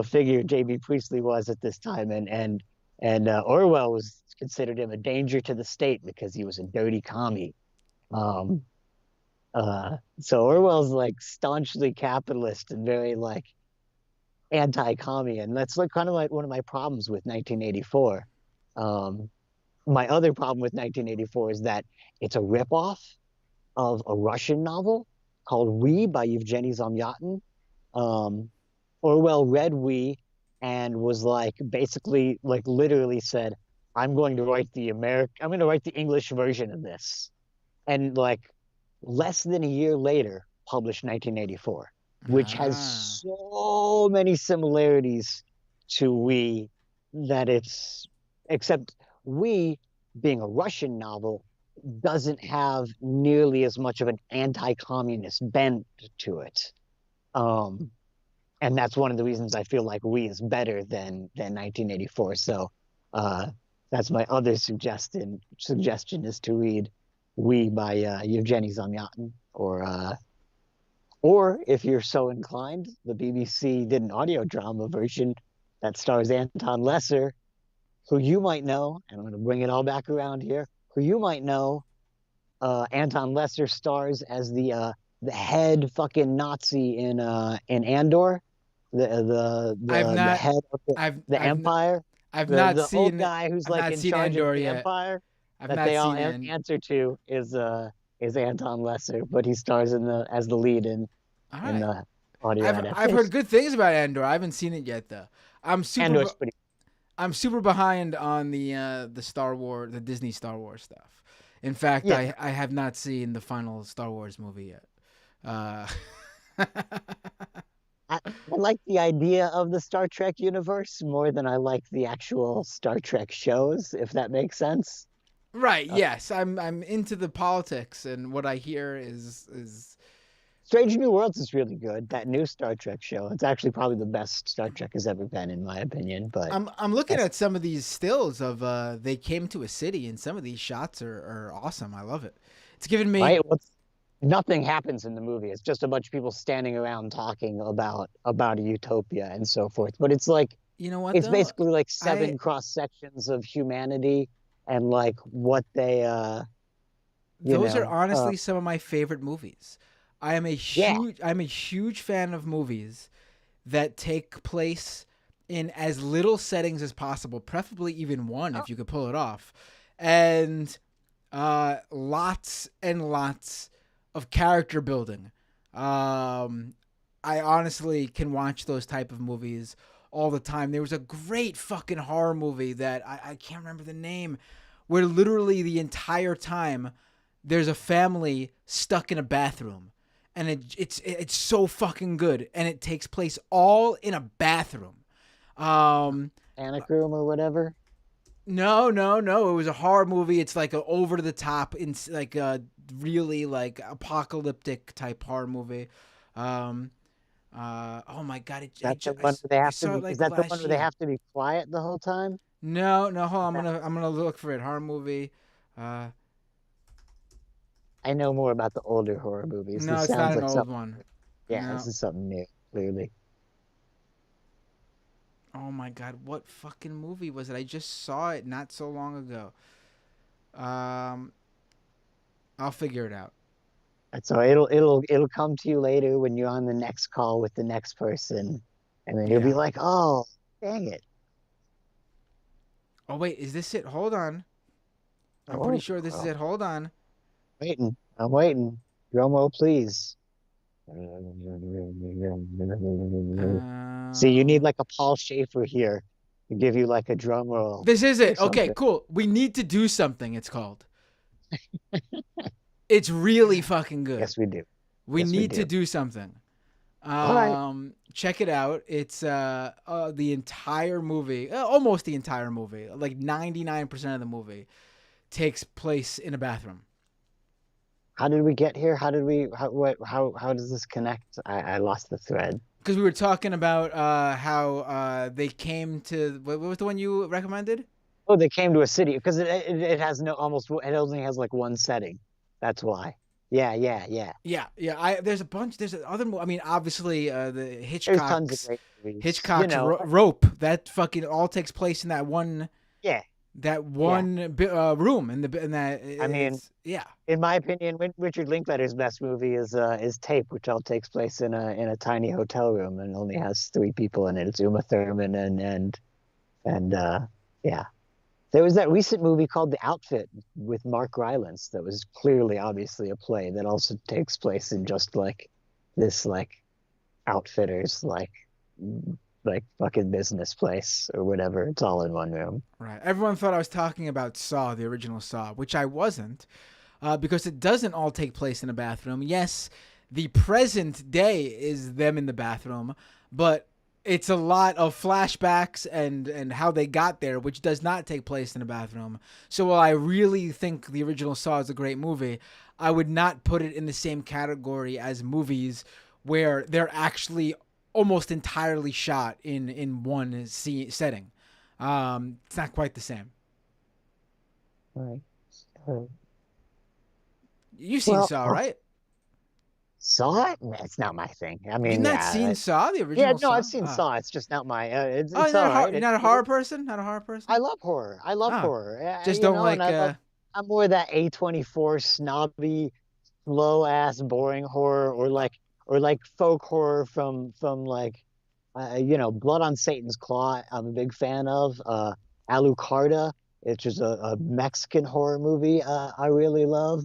[SPEAKER 5] figure J.B. Priestley was at this time, and Orwell was considered him a danger to the state because he was a dirty commie. So Orwell's like staunchly capitalist and very like anti-commie, and that's like kind of like one of my problems with 1984. My other problem with 1984 is that it's a ripoff of a Russian novel called We by Yevgeny Zamyatin. Orwell read We and was like basically like literally said, I'm going to write the English version of this. And like less than a year later published 1984, which has so many similarities to We that it's except We being a Russian novel doesn't have nearly as much of an anti-communist bent to it. And that's one of the reasons I feel like We is better than 1984. So that's my other suggestion is to read We by Yevgeny Zamyatin, or if you're so inclined, the BBC did an audio drama version that stars Anton Lesser, who you might know, and I'm going to bring it all back around here, who you might know. Anton Lesser stars as the head fucking Nazi in Andor, the head of the Empire.
[SPEAKER 2] I've not
[SPEAKER 5] the
[SPEAKER 2] seen
[SPEAKER 5] old guy who's like in charge
[SPEAKER 2] Andor
[SPEAKER 5] of the
[SPEAKER 2] yet.
[SPEAKER 5] Empire
[SPEAKER 2] I've
[SPEAKER 5] that
[SPEAKER 2] not
[SPEAKER 5] they all
[SPEAKER 2] seen
[SPEAKER 5] answer to is Anton Lesser, but he stars as the lead in the audio adaptation.
[SPEAKER 2] I've heard good things about Andor. I haven't seen it yet though. I'm super behind on the Star Wars, the Disney Star Wars stuff. In fact, I have not seen the final Star Wars movie yet.
[SPEAKER 5] I like the idea of the Star Trek universe more than I like the actual Star Trek shows, if that makes sense.
[SPEAKER 2] Right. Yes, I'm into the politics, and what I hear is
[SPEAKER 5] Strange New Worlds is really good. That new Star Trek show. It's actually probably the best Star Trek has ever been, in my opinion. But
[SPEAKER 2] I'm looking at some of these stills of They Came to a City, and some of these shots are awesome. I love it. It's giving me
[SPEAKER 5] nothing happens in the movie. It's just a bunch of people standing around talking about a utopia and so forth. But it's like,
[SPEAKER 2] you know what?
[SPEAKER 5] It's basically like seven cross sections of humanity and like what they.
[SPEAKER 2] Those are honestly some of my favorite movies. I'm a huge fan of movies that take place in as little settings as possible, preferably even one if you could pull it off, and lots and lots of character building. I honestly can watch those type of movies all the time. There was a great fucking horror movie that I can't remember the name, where literally the entire time there's a family stuck in a bathroom. And it's so fucking good, and it takes place all in a bathroom.
[SPEAKER 5] Panic Room or whatever.
[SPEAKER 2] No. It was a horror movie. It's like a over the top, like a really like apocalyptic type horror movie. Oh my god!
[SPEAKER 5] That's the one where they
[SPEAKER 2] I
[SPEAKER 5] have to
[SPEAKER 2] saw
[SPEAKER 5] be.
[SPEAKER 2] it
[SPEAKER 5] Is
[SPEAKER 2] like
[SPEAKER 5] that the
[SPEAKER 2] last
[SPEAKER 5] one where they
[SPEAKER 2] year.
[SPEAKER 5] have to be quiet the whole time?
[SPEAKER 2] No, no, hold on. I'm gonna look for it. Horror movie. Uh,
[SPEAKER 5] I know more about the older horror movies.
[SPEAKER 2] no,
[SPEAKER 5] This
[SPEAKER 2] it's not
[SPEAKER 5] sounds
[SPEAKER 2] an
[SPEAKER 5] like
[SPEAKER 2] old
[SPEAKER 5] something.
[SPEAKER 2] one.
[SPEAKER 5] Yeah, this
[SPEAKER 2] No.
[SPEAKER 5] is something new. Clearly.
[SPEAKER 2] Oh my god, what fucking movie was it? I just saw it not so long ago. Um, I'll figure it out.
[SPEAKER 5] So it'll come to you later when you're on the next call with the next person, and then you'll be
[SPEAKER 2] Yeah.
[SPEAKER 5] like, "Oh, dang it!
[SPEAKER 2] Oh wait, is this it? Hold on. I'm pretty
[SPEAKER 5] Oh,
[SPEAKER 2] sure this is
[SPEAKER 5] well,
[SPEAKER 2] it. Hold on.
[SPEAKER 5] waiting. I'm waiting. Drum roll, please." See, you need
[SPEAKER 2] Um,
[SPEAKER 5] like a Paul Schaefer here to give you like a drum roll
[SPEAKER 2] this is
[SPEAKER 5] or
[SPEAKER 2] it. Okay,
[SPEAKER 5] something.
[SPEAKER 2] cool. We need to do something. It's called. It's really fucking good.
[SPEAKER 5] Yes, we do.
[SPEAKER 2] We
[SPEAKER 5] Yes, we
[SPEAKER 2] need to
[SPEAKER 5] do.
[SPEAKER 2] do something.
[SPEAKER 5] All right.
[SPEAKER 2] Check it out. It's the entire movie, almost the entire movie, like 99% of the movie takes place in a bathroom.
[SPEAKER 5] How did we get here? How did we? How does this connect? I lost the thread.
[SPEAKER 2] Because we were talking about how they came to what was the one you recommended?
[SPEAKER 5] Oh, they came to a city because it has no almost it only has like one setting. That's why. Yeah, yeah, yeah.
[SPEAKER 2] Yeah, yeah. There's a bunch. There's other. I mean, obviously, the
[SPEAKER 5] There's tons of
[SPEAKER 2] Hitchcock's
[SPEAKER 5] great movies.
[SPEAKER 2] Hitchcock's Rope. That fucking all takes place in that one.
[SPEAKER 5] Yeah,
[SPEAKER 2] That one room in that.
[SPEAKER 5] I mean,
[SPEAKER 2] yeah.
[SPEAKER 5] in my opinion, Richard Linklater's best movie is Tape, which all takes place in a tiny hotel room and only has three people in it. It's Uma Thurman and yeah. There was that recent movie called The Outfit with Mark Rylance that was clearly, obviously a play that also takes place in just like this like outfitters like fucking business place or whatever. It's all in one room.
[SPEAKER 2] Right. Everyone thought I was talking about Saw, the original Saw, which I wasn't, because it doesn't all take place in a bathroom. Yes, the present day is them in the bathroom, but it's a lot of flashbacks and how they got there, which does not take place in a bathroom. So while I really think the original Saw is a great movie, I would not put it in the same category as movies where they're actually almost entirely shot in one setting. It's not quite the same.
[SPEAKER 5] Right.
[SPEAKER 2] You've seen Saw, right?
[SPEAKER 5] Saw it? It's not my thing. I mean,
[SPEAKER 2] You've not seen Saw, the original
[SPEAKER 5] no,
[SPEAKER 2] Saw?
[SPEAKER 5] I've seen Saw. It's just not my. It's
[SPEAKER 2] you're
[SPEAKER 5] all right.
[SPEAKER 2] You're not a horror person? Not a horror person?
[SPEAKER 5] I love horror. I love horror.
[SPEAKER 2] Just don't like.
[SPEAKER 5] I'm more that A24 snobby, slow ass, boring horror, or like folk horror from like, Blood on Satan's Claw. I'm a big fan of. Alucarda, which is a Mexican horror movie. I really love.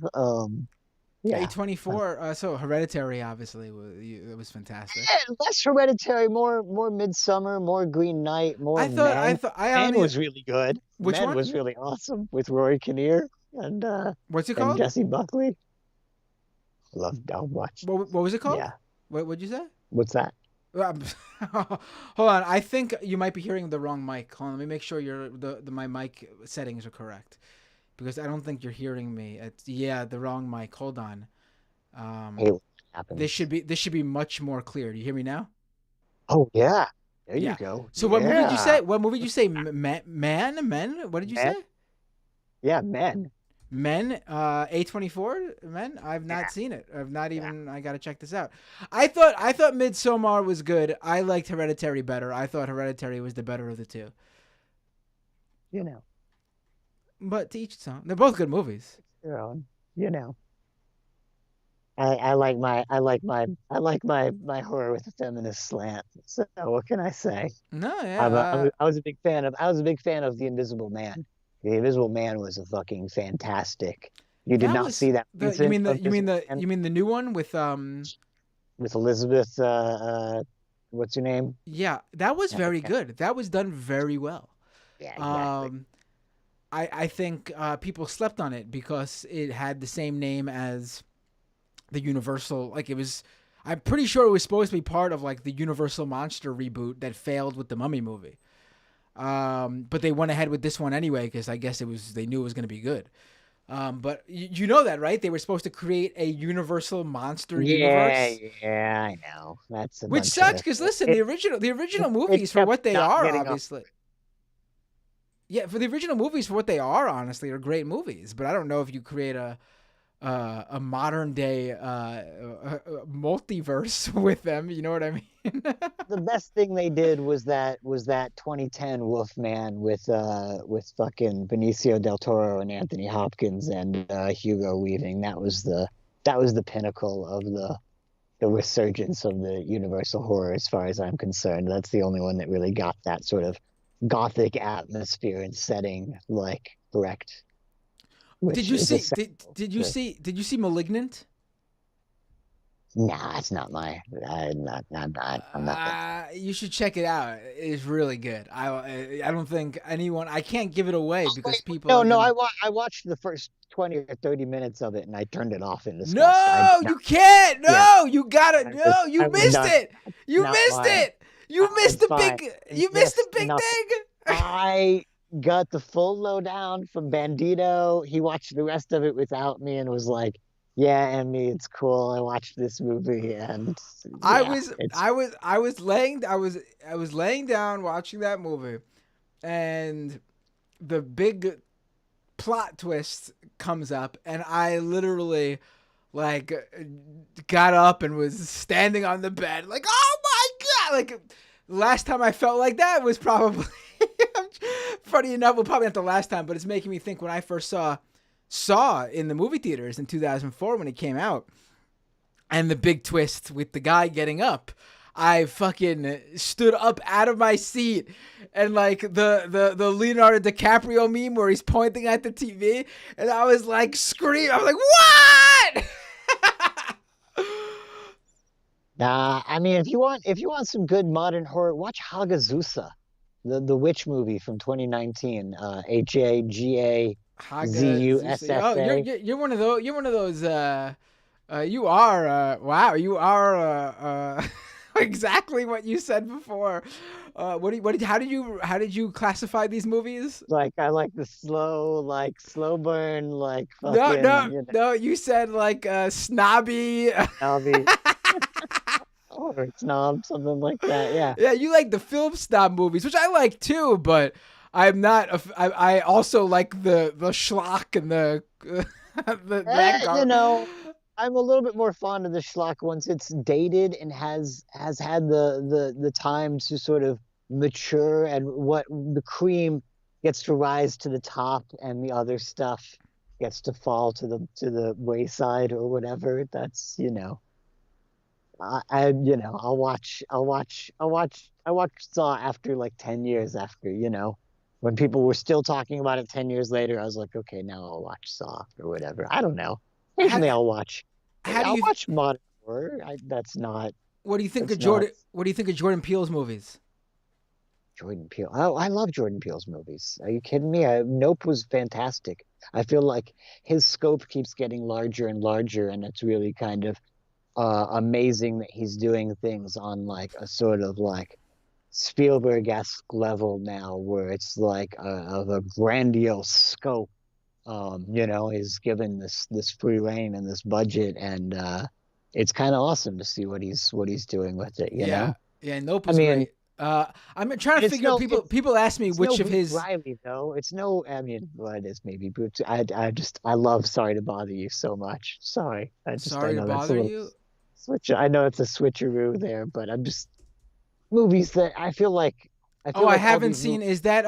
[SPEAKER 5] Yeah.
[SPEAKER 2] A24. So Hereditary, obviously, it was fantastic.
[SPEAKER 5] Yeah, less Hereditary, more Midsummer, more Green Knight, more Man. Man was really good.
[SPEAKER 2] Which
[SPEAKER 5] Man
[SPEAKER 2] one?
[SPEAKER 5] was really awesome with Rory Kinnear and
[SPEAKER 2] what's it
[SPEAKER 5] and
[SPEAKER 2] called?
[SPEAKER 5] Jesse Buckley. I'll watch.
[SPEAKER 2] What was it called?
[SPEAKER 5] Yeah.
[SPEAKER 2] What'd you say?
[SPEAKER 5] What's that?
[SPEAKER 2] Hold on. I think you might be hearing the wrong mic. Hold on. Let me make sure my mic settings are correct. Because I don't think you're hearing me. The wrong mic. Hold on.
[SPEAKER 5] Hey,
[SPEAKER 2] this should be much more clear. Do you hear me now?
[SPEAKER 5] Oh yeah. There you go.
[SPEAKER 2] So what movie did you say? What movie did you say? Men? What did you say?
[SPEAKER 5] Yeah, Men.
[SPEAKER 2] Men, A24 Men. I've not seen it. I've not even. I gotta check this out. I thought Midsommar was good. I liked Hereditary better. I thought Hereditary was the better of the two. But to each its own. They're both good movies.
[SPEAKER 5] Your own. I like my horror with a feminist slant. So what can I say?
[SPEAKER 2] No, yeah.
[SPEAKER 5] I was a big fan of The Invisible Man. The Invisible Man was a fucking fantastic. You did not see that.
[SPEAKER 2] You mean the new one with
[SPEAKER 5] Elizabeth what's her name?
[SPEAKER 2] Yeah, that was very good. That was done very well.
[SPEAKER 5] Yeah, exactly.
[SPEAKER 2] I think people slept on it because it had the same name as the Universal. Like it was, I'm pretty sure it was supposed to be part of like the Universal Monster reboot that failed with the Mummy movie. But they went ahead with this one anyway because I guess they knew it was going to be good. But you know that, right? They were supposed to create a universal monster
[SPEAKER 5] Yeah,
[SPEAKER 2] universe,
[SPEAKER 5] yeah, I know. That's a
[SPEAKER 2] which
[SPEAKER 5] bunch
[SPEAKER 2] sucks
[SPEAKER 5] of
[SPEAKER 2] because listen, the original
[SPEAKER 5] it
[SPEAKER 2] movies for
[SPEAKER 5] kept
[SPEAKER 2] what they
[SPEAKER 5] not
[SPEAKER 2] are,
[SPEAKER 5] getting off.
[SPEAKER 2] obviously. Yeah, for the original movies for what they are, honestly, are great movies. But I don't know if you create a modern day multiverse with them. You know what I mean?
[SPEAKER 5] The best thing they did was that 2010 Wolfman with fucking Benicio del Toro and Anthony Hopkins and Hugo Weaving. That was the pinnacle of the resurgence of the universal horror, as far as I'm concerned. That's the only one that really got that sort of gothic atmosphere and setting like correct.
[SPEAKER 2] Did
[SPEAKER 5] Which
[SPEAKER 2] you
[SPEAKER 5] is a
[SPEAKER 2] see? Did you see Malignant?
[SPEAKER 5] Nah, it's not my. I'm not that.
[SPEAKER 2] You should check it out. It's really good. I don't think anyone. I can't give it away because people.
[SPEAKER 5] No,
[SPEAKER 2] are
[SPEAKER 5] no.
[SPEAKER 2] gonna...
[SPEAKER 5] I watched the first 20 or 30 minutes of it and I turned it off in disgust.
[SPEAKER 2] No, you can't.
[SPEAKER 5] Yeah,
[SPEAKER 2] No, you gotta. No,
[SPEAKER 5] I
[SPEAKER 2] you
[SPEAKER 5] would
[SPEAKER 2] missed
[SPEAKER 5] not.
[SPEAKER 2] it. You
[SPEAKER 5] Not
[SPEAKER 2] missed
[SPEAKER 5] my.
[SPEAKER 2] it. You missed
[SPEAKER 5] It's
[SPEAKER 2] the
[SPEAKER 5] fine.
[SPEAKER 2] big.
[SPEAKER 5] It's
[SPEAKER 2] You missed the
[SPEAKER 5] just
[SPEAKER 2] big
[SPEAKER 5] enough.
[SPEAKER 2] thing.
[SPEAKER 5] I got the full lowdown from Bandito. He watched the rest of it without me and was like, "Yeah, Emmy, it's cool. I watched this movie and
[SPEAKER 2] I
[SPEAKER 5] yeah,
[SPEAKER 2] was.
[SPEAKER 5] it's
[SPEAKER 2] I was laying. I was laying down watching that movie, and the big plot twist comes up, and I literally like got up and was standing on the bed like, oh my god, like last time I felt like that was probably funny enough, well, probably not the last time, but it's making me think when I first saw in the movie theaters in 2004 when it came out, and the big twist with the guy getting up, I fucking stood up out of my seat, and like the Leonardo DiCaprio meme where he's pointing at the TV, and I was like screaming. I was like, "What?"
[SPEAKER 5] nah. I mean, if you want some good modern horror, watch Hagazusa, the witch movie from 2019.
[SPEAKER 2] Hagazusa. Oh,
[SPEAKER 5] Hagazusa.
[SPEAKER 2] you're one of those. You're one of those. You are. Wow. You are. Exactly what you said before. How did you classify these movies?
[SPEAKER 5] Like I like the slow burn, like
[SPEAKER 2] No,
[SPEAKER 5] fucking,
[SPEAKER 2] no, no. You said like snobby.
[SPEAKER 5] Albie or snob, something like that. Yeah.
[SPEAKER 2] Yeah, you like the film snob movies, which I like too, but I'm not. I also like the schlock and the
[SPEAKER 5] You know, I'm a little bit more fond of the schlock once it's dated and has had the time to sort of mature and what the cream gets to rise to the top and the other stuff gets to fall to the wayside or whatever. That's, I'll watch Saw after like 10 years after, when people were still talking about it 10 years later. I was like, okay, now I'll watch Saw or whatever. I don't know. Occasionally I'll watch modern horror. That's not.
[SPEAKER 2] What do you think
[SPEAKER 5] that's
[SPEAKER 2] of Jordan?
[SPEAKER 5] not
[SPEAKER 2] What do you think of Jordan Peele's movies?
[SPEAKER 5] Jordan Peele. I love Jordan Peele's movies. Are you kidding me? Nope was fantastic. I feel like his scope keeps getting larger and larger, and it's really kind of amazing that he's doing things on like a sort of like Spielberg-esque level now, where it's like of a grandiose scope. He's given this free reign and this budget, and it's kind of awesome to see what he's doing with it. You know?
[SPEAKER 2] Yeah. Nope was great. I'm trying to figure out. People ask me which of his.
[SPEAKER 5] Riley, though. It's no. I mean, well, it is maybe Boots. I love Sorry to Bother You so much. Sorry.
[SPEAKER 2] Sorry to Bother You.
[SPEAKER 5] Switch. I know it's a switcheroo there, but I'm just movies that I feel like.
[SPEAKER 2] I haven't seen. Is that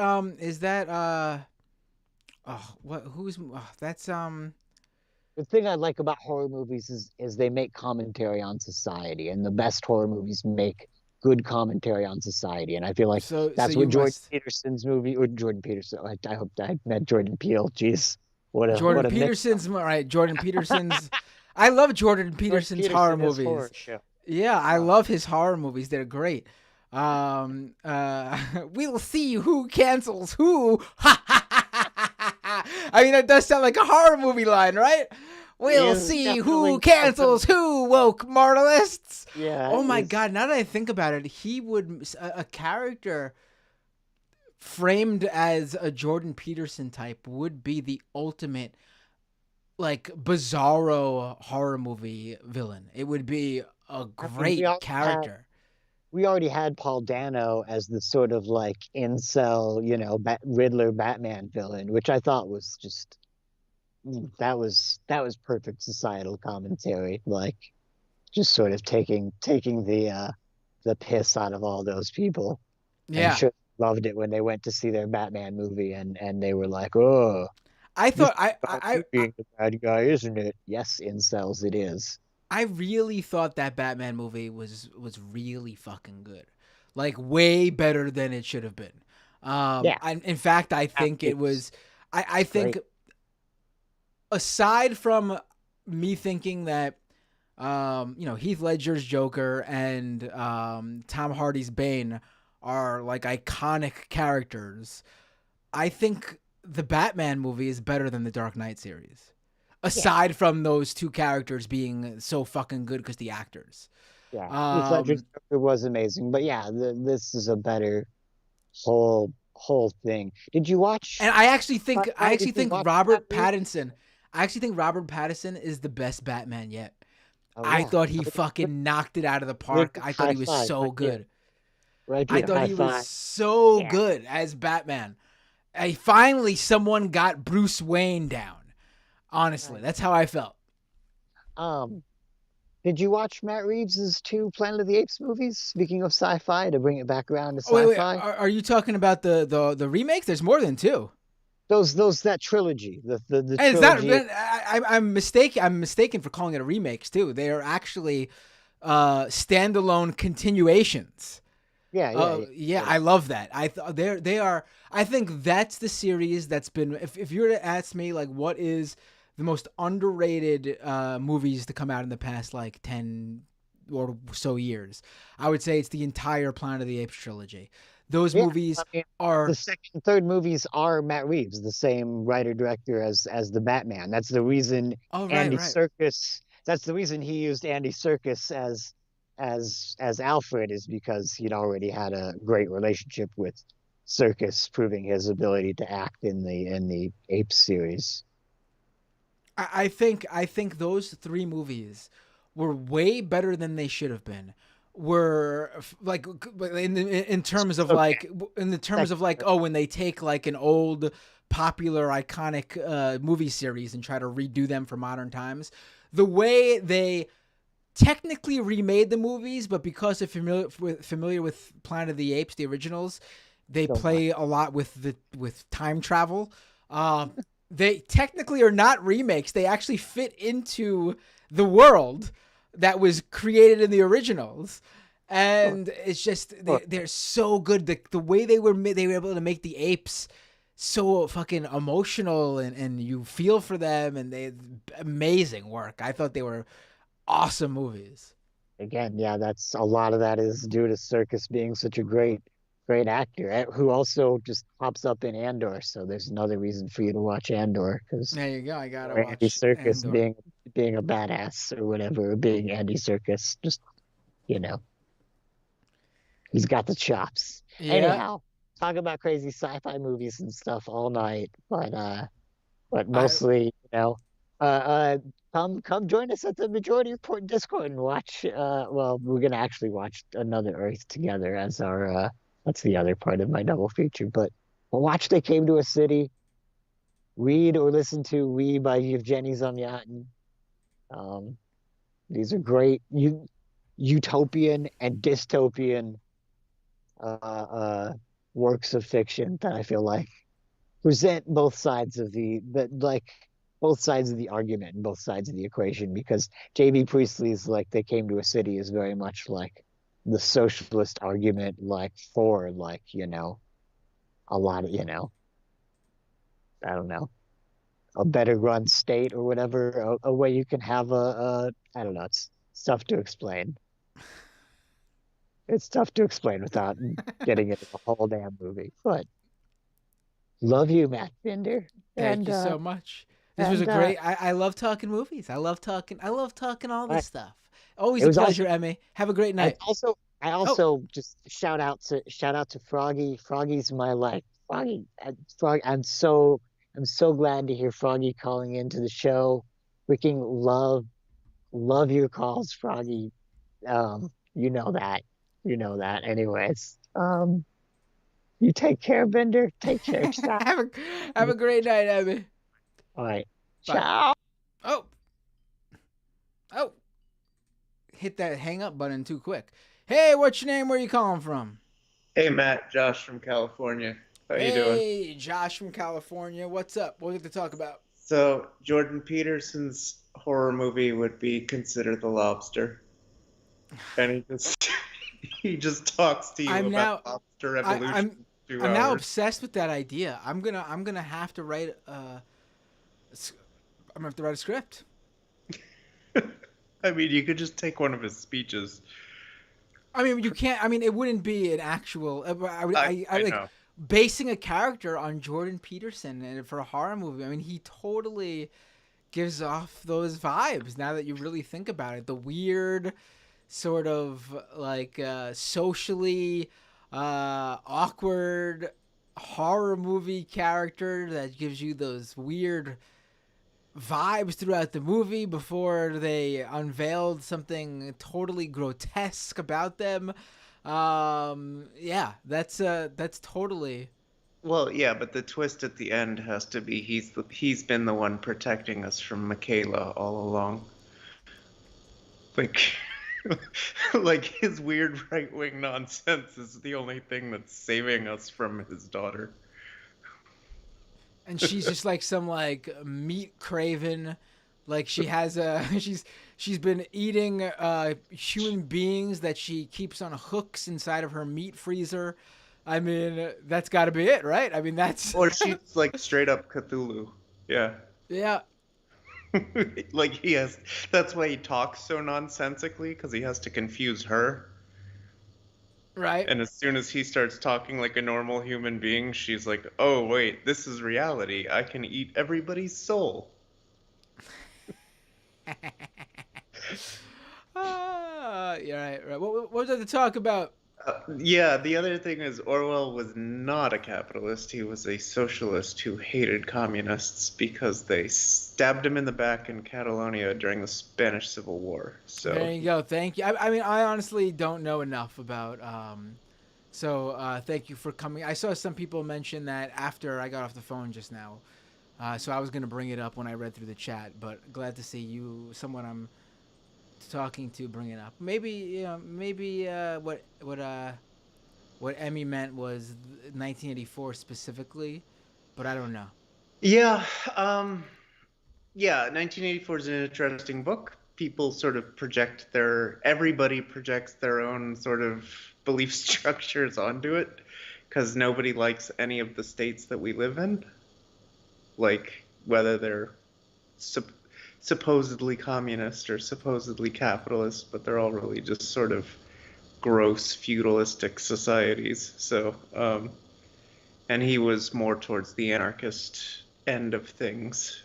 [SPEAKER 2] that's
[SPEAKER 5] The thing I like about horror movies is they make commentary on society, and the best horror movies make good commentary on society, and I feel like that's what Jordan Peterson's movie, or Jordan Peterson. I hope I meant Jordan Peele. Jeez,
[SPEAKER 2] Jordan Peterson's right. Jordan Peterson's. I love Jordan Peterson's horror movies.
[SPEAKER 5] Horror show.
[SPEAKER 2] Yeah, I love his horror movies. They're great. We'll see who cancels who. I mean, that does sound like a horror movie line, right? We'll see who cancels who, woke mortalists.
[SPEAKER 5] Yeah.
[SPEAKER 2] Oh my God! Now that I think about it, he would a character framed as a Jordan Peterson type would be the ultimate like bizarro horror movie villain. It would be a
[SPEAKER 5] I mean,
[SPEAKER 2] great character.
[SPEAKER 5] we already had Paul Dano as the sort of like incel, Riddler Batman villain, which I thought was just that was perfect societal commentary, like just sort of taking the piss out of all those people. I'm
[SPEAKER 2] Yeah.
[SPEAKER 5] sure they loved it when they went to see their Batman movie and they were like, "Oh,
[SPEAKER 2] I
[SPEAKER 5] this is
[SPEAKER 2] thought
[SPEAKER 5] about you being the bad guy, isn't it?" Yes, incels, it is.
[SPEAKER 2] I really thought that Batman movie was really fucking good. Like way better than it should have been.
[SPEAKER 5] Yeah,
[SPEAKER 2] In fact, I
[SPEAKER 5] yeah,
[SPEAKER 2] think it was I
[SPEAKER 5] it's
[SPEAKER 2] think
[SPEAKER 5] great.
[SPEAKER 2] aside from me thinking that Heath Ledger's Joker and Tom Hardy's Bane are like iconic characters, I think the Batman movie is better than the Dark Knight series.
[SPEAKER 5] Yeah,
[SPEAKER 2] Aside from those two characters being so fucking good because the actors.
[SPEAKER 5] yeah. Heath Ledger's
[SPEAKER 2] Um,
[SPEAKER 5] Joker was amazing, but yeah, this is a better whole thing. Did you watch?
[SPEAKER 2] and I
[SPEAKER 5] Did
[SPEAKER 2] actually
[SPEAKER 5] you
[SPEAKER 2] think
[SPEAKER 5] watch that
[SPEAKER 2] Robert
[SPEAKER 5] movie?
[SPEAKER 2] Pattinson. I actually think Robert Pattinson is the best Batman yet.
[SPEAKER 5] Oh
[SPEAKER 2] I
[SPEAKER 5] yeah,
[SPEAKER 2] thought he fucking knocked it out of the park. I thought
[SPEAKER 5] high
[SPEAKER 2] he was
[SPEAKER 5] five
[SPEAKER 2] so
[SPEAKER 5] right there,
[SPEAKER 2] good.
[SPEAKER 5] right
[SPEAKER 2] I
[SPEAKER 5] there,
[SPEAKER 2] thought
[SPEAKER 5] high
[SPEAKER 2] he was
[SPEAKER 5] five.
[SPEAKER 2] so
[SPEAKER 5] Yeah.
[SPEAKER 2] good as Batman. Finally, someone got Bruce Wayne down. Honestly,
[SPEAKER 5] Right.
[SPEAKER 2] that's how I felt.
[SPEAKER 5] Um, did you watch Matt Reeves's two Planet of the Apes movies? Speaking of sci-fi, to bring it back around to
[SPEAKER 2] Oh wait,
[SPEAKER 5] sci-fi,
[SPEAKER 2] are you talking about the remakes? There's more than two.
[SPEAKER 5] those that trilogy, the
[SPEAKER 2] And it's not.
[SPEAKER 5] trilogy.
[SPEAKER 2] I'm mistaken. I'm mistaken for calling it a remakes too. They are actually standalone continuations.
[SPEAKER 5] Yeah, yeah, yeah,
[SPEAKER 2] Yeah,
[SPEAKER 5] yeah.
[SPEAKER 2] I love that. They are. I think that's the series that's been. If you were to ask me, like, what is the most underrated movies to come out in the past like 10 or so years, I would say it's the entire Planet of the Apes trilogy. Those
[SPEAKER 5] Yeah, I
[SPEAKER 2] movies
[SPEAKER 5] mean, the
[SPEAKER 2] are.
[SPEAKER 5] second and third movies are Matt Reeves, the same writer director as the Batman. That's the reason
[SPEAKER 2] Oh, right,
[SPEAKER 5] Andy
[SPEAKER 2] right.
[SPEAKER 5] Serkis. That's the reason he used Andy Serkis as Alfred, is because he'd already had a great relationship with Serkis, proving his ability to act in the Apes series.
[SPEAKER 2] I think those three movies were way better than they should have been. Were like in terms of
[SPEAKER 5] Okay,
[SPEAKER 2] like in the terms
[SPEAKER 5] second,
[SPEAKER 2] of like, oh, when they take like an old popular iconic movie series and try to redo them for modern times, the way they technically remade the movies, but because they're familiar with Planet of the Apes, the originals, they
[SPEAKER 5] don't watch.
[SPEAKER 2] play a lot with time travel. Um, they technically are not remakes. They actually fit into the world that was created in the originals.
[SPEAKER 5] Sure,
[SPEAKER 2] And it's just
[SPEAKER 5] sure.
[SPEAKER 2] they're so good. The way they were able to make the apes so fucking emotional and you feel for them and they amazing work. I thought they were awesome movies.
[SPEAKER 5] Again, yeah, that's a lot of that is due to Serkis being such a great actor, who also just pops up in Andor. So there's another reason for you to watch Andor, because
[SPEAKER 2] There you go. I gotta
[SPEAKER 5] Andy
[SPEAKER 2] watch
[SPEAKER 5] Serkis
[SPEAKER 2] Andor.
[SPEAKER 5] being a badass or whatever, or being Andy Serkis, just you know, he's got the chops.
[SPEAKER 2] Yeah.
[SPEAKER 5] Anyhow, talk about crazy sci-fi movies and stuff all night, but
[SPEAKER 2] I
[SPEAKER 5] mostly, uh, uh, come join us at the Majority Report Discord and watch. Well, we're gonna actually watch Another Earth together as our. That's the other part of my double feature. But we'll watch They Came to a City. Read or listen to We by Evgeny Zamyatin. Um, these are great utopian and dystopian works of fiction that I feel like present both sides of both sides of the argument and both sides of the equation, because JB Priestley's like They Came to a City is very much like the socialist argument, like for like, a lot of, I don't know, a better run state or whatever, a way you can have I don't know, it's tough to explain. It's tough to explain without getting into the whole damn movie. But love you, Matt Binder.
[SPEAKER 2] thank
[SPEAKER 5] And
[SPEAKER 2] you so much. This was a
[SPEAKER 5] and
[SPEAKER 2] great. I love talking movies. I love talking all
[SPEAKER 5] uh
[SPEAKER 2] this stuff. Always
[SPEAKER 5] it
[SPEAKER 2] a
[SPEAKER 5] was also
[SPEAKER 2] pleasure, Emmy. Have a great
[SPEAKER 5] I
[SPEAKER 2] night.
[SPEAKER 5] also I
[SPEAKER 2] Oh,
[SPEAKER 5] also just shout out to Froggy. Froggy's my life. Froggy, I'm so I'm so glad to hear Froggy calling into the show. Freaking love your calls, Froggy. You know that. You know that. Anyways, you take care, Bender. Take care. Ciao.
[SPEAKER 2] Have a great night, Abby.
[SPEAKER 5] All right.
[SPEAKER 2] Bye.
[SPEAKER 5] Ciao.
[SPEAKER 2] Oh, oh, hit that hang up button too quick. Hey, what's your name? Where you calling from?
[SPEAKER 6] Hey Matt, Josh from California. How you doing?
[SPEAKER 2] Hey, Josh from California. What's up? What do we have to talk about?
[SPEAKER 6] So Jordan Peterson's horror movie would be considered The Lobster, and he just talks to you
[SPEAKER 2] I'm
[SPEAKER 6] about
[SPEAKER 2] now,
[SPEAKER 6] lobster
[SPEAKER 2] I,
[SPEAKER 6] evolution.
[SPEAKER 2] I'm,
[SPEAKER 6] in 2
[SPEAKER 2] I'm now
[SPEAKER 6] hours.
[SPEAKER 2] obsessed with that idea. I'm gonna have to write I'm gonna have to write a script.
[SPEAKER 6] I mean, you could just take one of his speeches.
[SPEAKER 2] I mean, you can't. I mean, it wouldn't be an actual. I like
[SPEAKER 6] know.
[SPEAKER 2] basing a character on Jordan Peterson and for a horror movie. I mean, he totally gives off those vibes. Now that you really think about it, the weird, sort of like socially awkward horror movie character that gives you those weird vibes throughout the movie before they unveiled something totally grotesque about them. Yeah, that's totally.
[SPEAKER 6] Well, yeah, but the twist at the end has to be he's been the one protecting us from Michaela all along. Like, like his weird right-wing nonsense is the only thing that's saving us from his daughter.
[SPEAKER 2] And she's just like some like meat craven, like she has a she's been eating human beings that she keeps on hooks inside of her meat freezer. I mean, that's got to be it, right? I mean, that's
[SPEAKER 6] Or she's like straight up Cthulhu. Yeah.
[SPEAKER 2] yeah.
[SPEAKER 6] Like he has, that's why he talks so nonsensically, because he has to confuse her.
[SPEAKER 2] Right.
[SPEAKER 6] And as soon as he starts talking like a normal human being, she's like, oh, wait, this is reality. I can eat everybody's soul.
[SPEAKER 2] Yeah, right. What was there to talk about?
[SPEAKER 6] Yeah, the other thing is Orwell was not a capitalist. He was a socialist who hated communists because they stabbed him in the back in Catalonia during the Spanish Civil War. So
[SPEAKER 2] There you go. Thank you. I mean, I honestly don't know enough about. So thank you for coming. I saw some people mention that after I got off the phone just now. So I was gonna bring it up when I read through the chat, but glad to see you, someone I'm talking to, bring it up. Maybe what Emmy meant was 1984 specifically, but I don't know.
[SPEAKER 6] yeah, yeah, 1984 is an interesting book. People sort of everybody projects their own sort of belief structures onto it, because nobody likes any of the states that we live in. Like, whether they're supposedly communist or supposedly capitalist, but they're all really just sort of gross feudalistic societies. So, and he was more towards the anarchist end of things.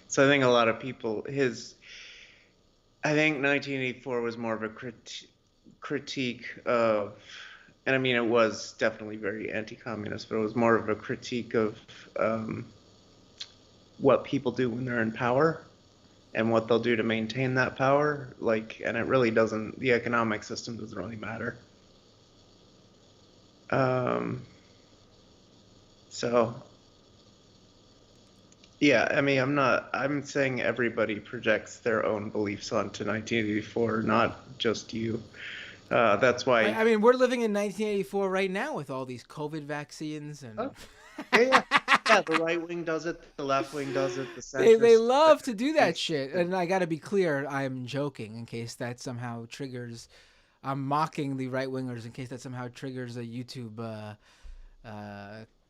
[SPEAKER 6] So I think a lot of people, I think 1984 was more of a critique of, and I mean, it was definitely very anti-communist, but it was more of a critique of what people do when they're in power and what they'll do to maintain that power. Like, and it really doesn't, the economic system doesn't really matter. So, yeah, I mean, I'm saying everybody projects their own beliefs onto 1984, not just you. That's why.
[SPEAKER 2] I mean, we're living in 1984 right now with all these COVID vaccines and.
[SPEAKER 6] Oh. Yeah. Yeah, the right wing does it, the left wing does it, the
[SPEAKER 2] They
[SPEAKER 6] centrist.
[SPEAKER 2] love to do that shit, and I got to be clear, I'm joking in case that somehow triggers. I'm mocking the right wingers in case that somehow triggers a YouTube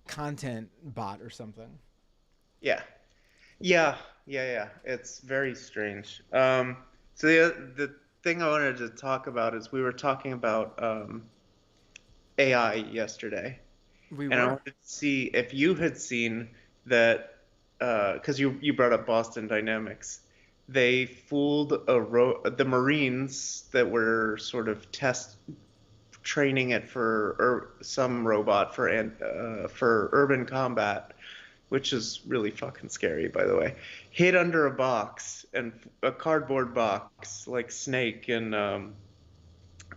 [SPEAKER 2] content bot or something.
[SPEAKER 6] Yeah. It's very strange. So the thing I wanted to talk about is we were talking about AI yesterday. I wanted to see if you had seen that, because you brought up Boston Dynamics. They fooled the Marines that were sort of training it for some robot for urban combat, which is really fucking scary, by the way. Hid under a box, and a cardboard box like Snake in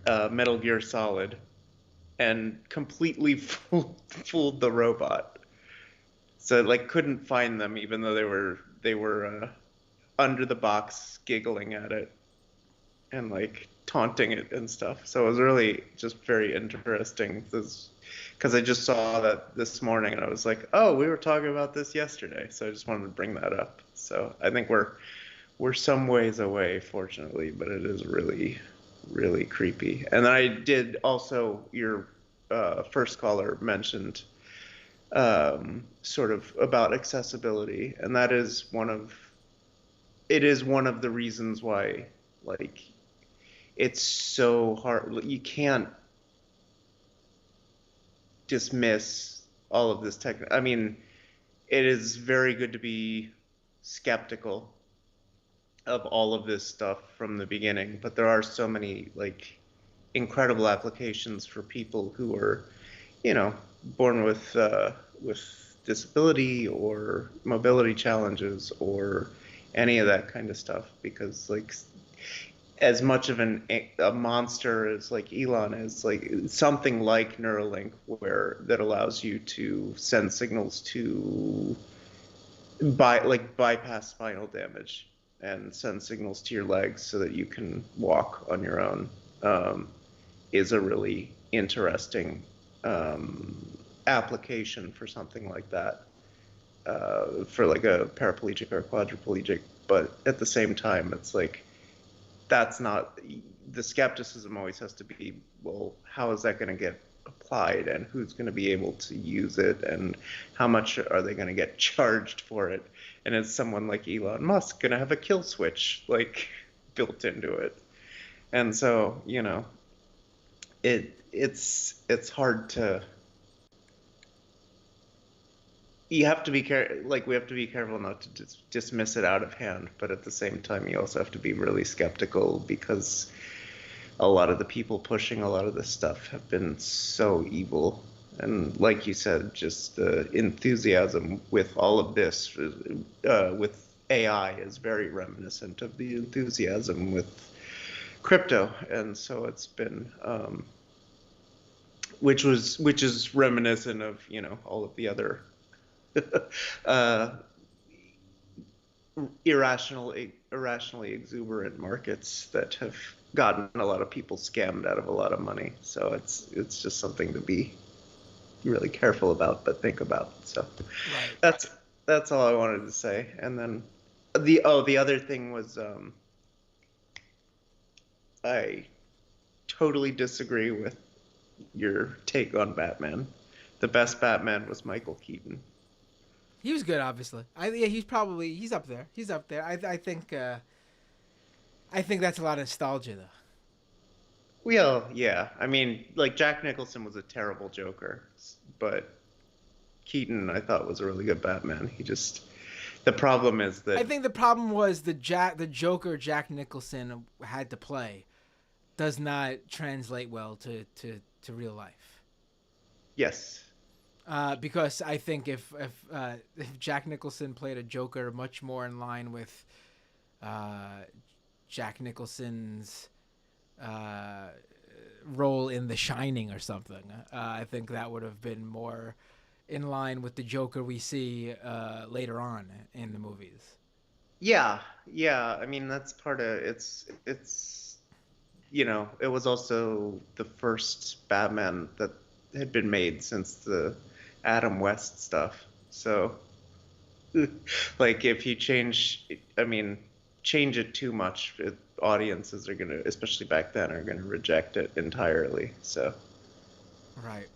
[SPEAKER 6] Metal Gear Solid, and completely fooled the robot. So it, like, couldn't find them, even though they were under the box giggling at it and like taunting it and stuff. So it was really just very interesting, because I just saw that this morning and I was like, oh, we were talking about this yesterday. So I just wanted to bring that up. So I think we're some ways away, fortunately, but it is really, really creepy. And then I did also, your first caller mentioned sort of about accessibility, and that is one of the reasons why, like, it's so hard. You can't dismiss all of this tech. I mean, it is very good to be skeptical of all of this stuff from the beginning, but there are so many, like, incredible applications for people who are, born with disability or mobility challenges or any of that kind of stuff, because, like, as much of a monster as like Elon is, like something like Neuralink, that allows you to send signals to bypass spinal damage and send signals to your legs so that you can walk on your own, is a really interesting application for something like that, for like a paraplegic or quadriplegic. But at the same time, it's like, that's not, the skepticism always has to be, well, how is that going to get applied, and who's going to be able to use it, and how much are they going to get charged for it? And is someone like Elon Musk going to have a kill switch like built into it? And so, it's hard to, we have to be careful not to dismiss it out of hand, but at the same time, you also have to be really skeptical, because a lot of the people pushing a lot of this stuff have been so evil. And like you said, just the enthusiasm with all of this, with AI, is very reminiscent of the enthusiasm with crypto. And so it's been, which is reminiscent of, all of the other irrationally exuberant markets that have gotten a lot of people scammed out of a lot of money. So it's just something to be really careful about, but think about. So right. That's all I wanted to say. And then the other thing was, I totally disagree with your take on Batman. The best Batman was Michael Keaton.
[SPEAKER 2] He was good, obviously. He's up there. He's up there. I think that's a lot of nostalgia, though.
[SPEAKER 6] Well, yeah. I mean, like, Jack Nicholson was a terrible Joker, but Keaton, I thought, was a really good Batman. The problem is that,
[SPEAKER 2] I think the problem was the Joker Jack Nicholson had to play does not translate well to real life.
[SPEAKER 6] Yes.
[SPEAKER 2] Because I think if Jack Nicholson played a Joker much more in line with Jack Nicholson's role in The Shining or something, I think that would have been more in line with the Joker we see later on in the movies.
[SPEAKER 6] Yeah. I mean, that's part of it's. It was also the first Batman that had been made since the Adam West stuff. So, like, if you change it too much, audiences are gonna, especially back then, are gonna reject it entirely. So,
[SPEAKER 2] right.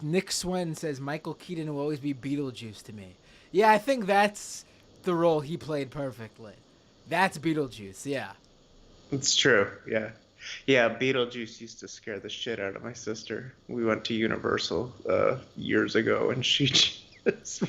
[SPEAKER 2] Nick Swen says Michael Keaton will always be Beetlejuice to me. Yeah, I think that's the role he played perfectly. That's Beetlejuice. Yeah.
[SPEAKER 6] It's true. Yeah, Beetlejuice used to scare the shit out of my sister. We went to Universal years ago, and she Just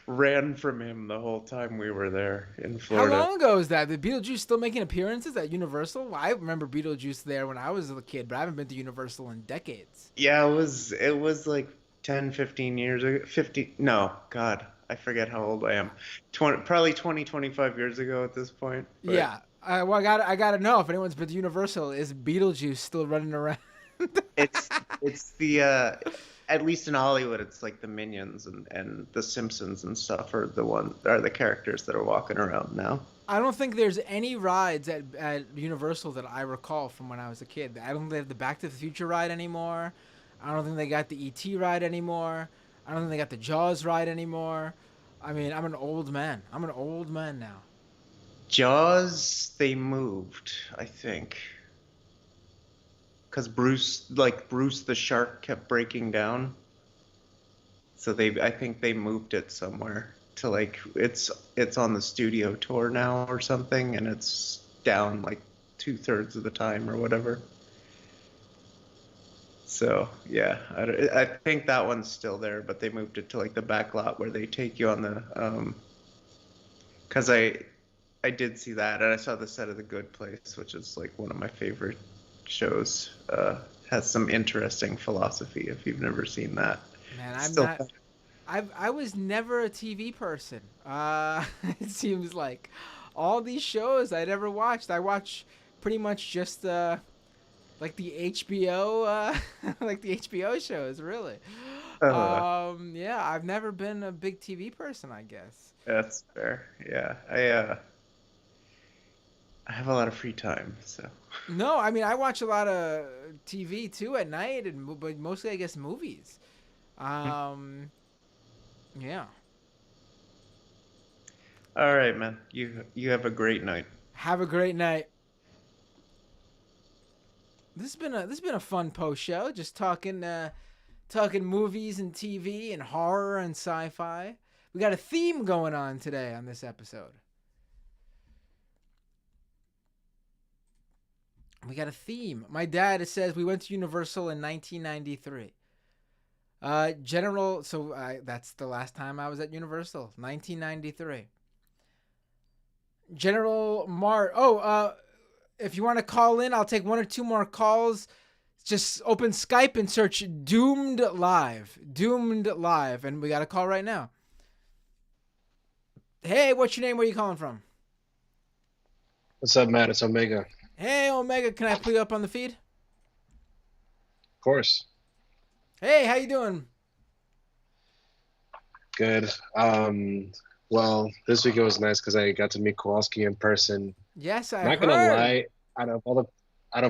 [SPEAKER 6] ran from him the whole time we were there in
[SPEAKER 2] How
[SPEAKER 6] Florida.
[SPEAKER 2] long ago is that? Did Beetlejuice still making appearances at Universal? I remember Beetlejuice there when I was a kid, but I haven't been to Universal in decades.
[SPEAKER 6] Yeah, it was like 10, 15 years ago. 50, no, God, I forget how old I am. 20, probably 20, 25 years ago at this point. But
[SPEAKER 2] Yeah. Well, I gotta know if anyone's been to Universal. Is Beetlejuice still running around?
[SPEAKER 6] it's the at least in Hollywood, it's like the Minions and the Simpsons and stuff are the characters that are walking around now.
[SPEAKER 2] I don't think there's any rides at Universal that I recall from when I was a kid. I don't think they have the Back to the Future ride anymore. I don't think they got the E.T. ride anymore. I don't think they got the Jaws ride anymore. I mean, I'm an old man. I'm an old man now.
[SPEAKER 6] Jaws, they moved, I think. Because Bruce the shark kept breaking down. So I think they moved it somewhere to like, it's on the studio tour now or something, and it's down like 2/3 of the time or whatever. So yeah, I think that one's still there, but they moved it to like the back lot where they take you on the, because I did see that, and I saw the set of The Good Place, which is like one of my favorite shows. Has some interesting philosophy if you've never seen that.
[SPEAKER 2] Man, I'm not. I was never a TV person. It seems like all these shows I never watched. I watch pretty much just like the HBO like the HBO shows, really. Yeah, I've never been a big TV person, I guess.
[SPEAKER 6] That's fair. Yeah, I have a lot of free time, so.
[SPEAKER 2] No, I mean I watch a lot of TV too at night, but mostly I guess movies. Yeah.
[SPEAKER 6] All right, man. You have a great night.
[SPEAKER 2] Have a great night. This has been a fun post show, just talking movies and TV and horror and sci-fi. We got a theme going on today on this episode. We got a theme. My dad says we went to Universal in 1993. That's the last time I was at Universal, 1993. General Mart. If you want to call in, I'll take one or two more calls. Just open Skype and search Doomed Live. Doomed Live. And we got a call right now. Hey, what's your name? Where are you calling from?
[SPEAKER 7] What's up, Matt? It's Omega.
[SPEAKER 2] Hey, Omega. Can I pull you up on the feed?
[SPEAKER 7] Of course.
[SPEAKER 2] Hey, how you doing?
[SPEAKER 7] Good. Well, this week it was nice because I got to meet Kowalski in person.
[SPEAKER 2] Yes, I
[SPEAKER 7] Not
[SPEAKER 2] heard.
[SPEAKER 7] gonna lie, out of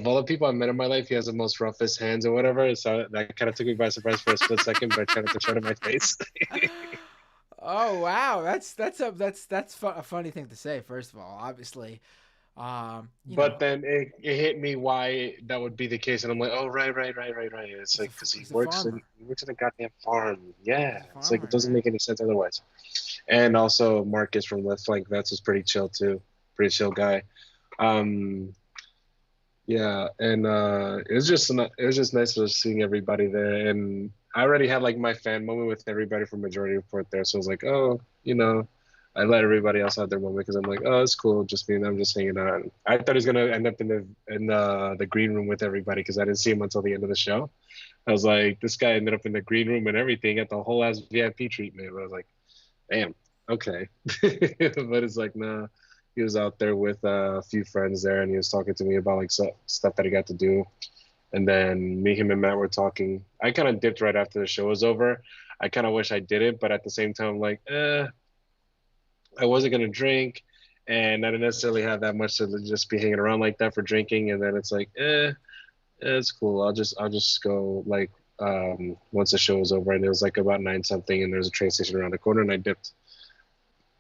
[SPEAKER 7] all the people I met in my life, he has the most roughest hands or whatever. So that kind of took me by surprise for a split second, but I tried not to show it in my face.
[SPEAKER 2] Oh wow, that's a funny thing to say. First of all, obviously.
[SPEAKER 7] Then it hit me why that would be the case, and I'm like, oh right. It's like because he works in a goddamn farm. Yeah, it's like it doesn't make any sense otherwise. And also Marcus from Left Flank Vets is pretty chill too, pretty chill guy. Yeah, and it was just nice just seeing everybody there, and I already had like my fan moment with everybody from Majority Report there, so I was like, oh, I let everybody else have their moment because I'm like, oh, it's cool, just me and them just hanging out. And I thought he was gonna end up in the green room with everybody because I didn't see him until the end of the show. I was like, this guy ended up in the green room and everything, got the whole ass VIP treatment. But I was like, damn, okay. But it's like, nah, he was out there with a few friends there, and he was talking to me about like stuff that he got to do. And then me, him, and Matt were talking. I kind of dipped right after the show was over. I kind of wish I didn't, but at the same time, I'm like, I wasn't gonna drink, and I didn't necessarily have that much to just be hanging around like that for drinking. And then it's like, it's cool. I'll just go like once the show was over, and it was like about 9 something, and there's a train station around the corner, and I dipped.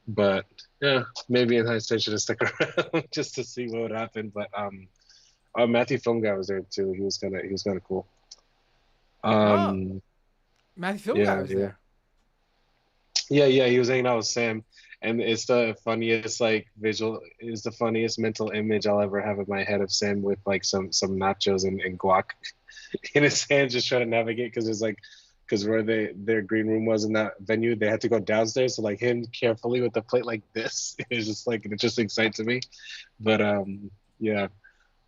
[SPEAKER 7] But yeah, maybe in hindsight I should have stuck around just to see what would happen. But Matthew Film Guy was there too. He was kind of cool.
[SPEAKER 2] Matthew Film Guy was there.
[SPEAKER 7] Yeah, he was hanging out with Sam. And it's the funniest the funniest mental image I'll ever have in my head of Sam with like some nachos and guac in his hand, just trying to navigate because there's like because where their green room was in that venue, they had to go downstairs. So like him carefully with the plate like this, it's just like an interesting sight to me. But yeah,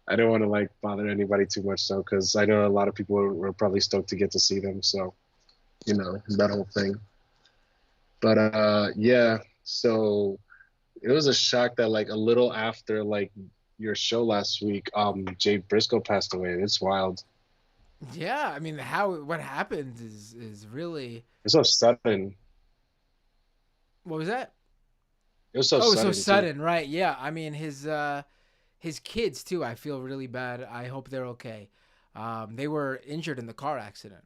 [SPEAKER 7] I don't want to like bother anybody too much though, because I know a lot of people were probably stoked to get to see them. So that whole thing. But yeah, so it was a shock that like a little after like your show last week, Jay Briscoe passed away. It's wild.
[SPEAKER 2] Yeah, I mean, what happened is really.
[SPEAKER 7] It's so sudden.
[SPEAKER 2] What was that?
[SPEAKER 7] It was so sudden.
[SPEAKER 2] So sudden, right? Yeah, I mean his kids too. I feel really bad. I hope they're okay. They were injured in the car accident.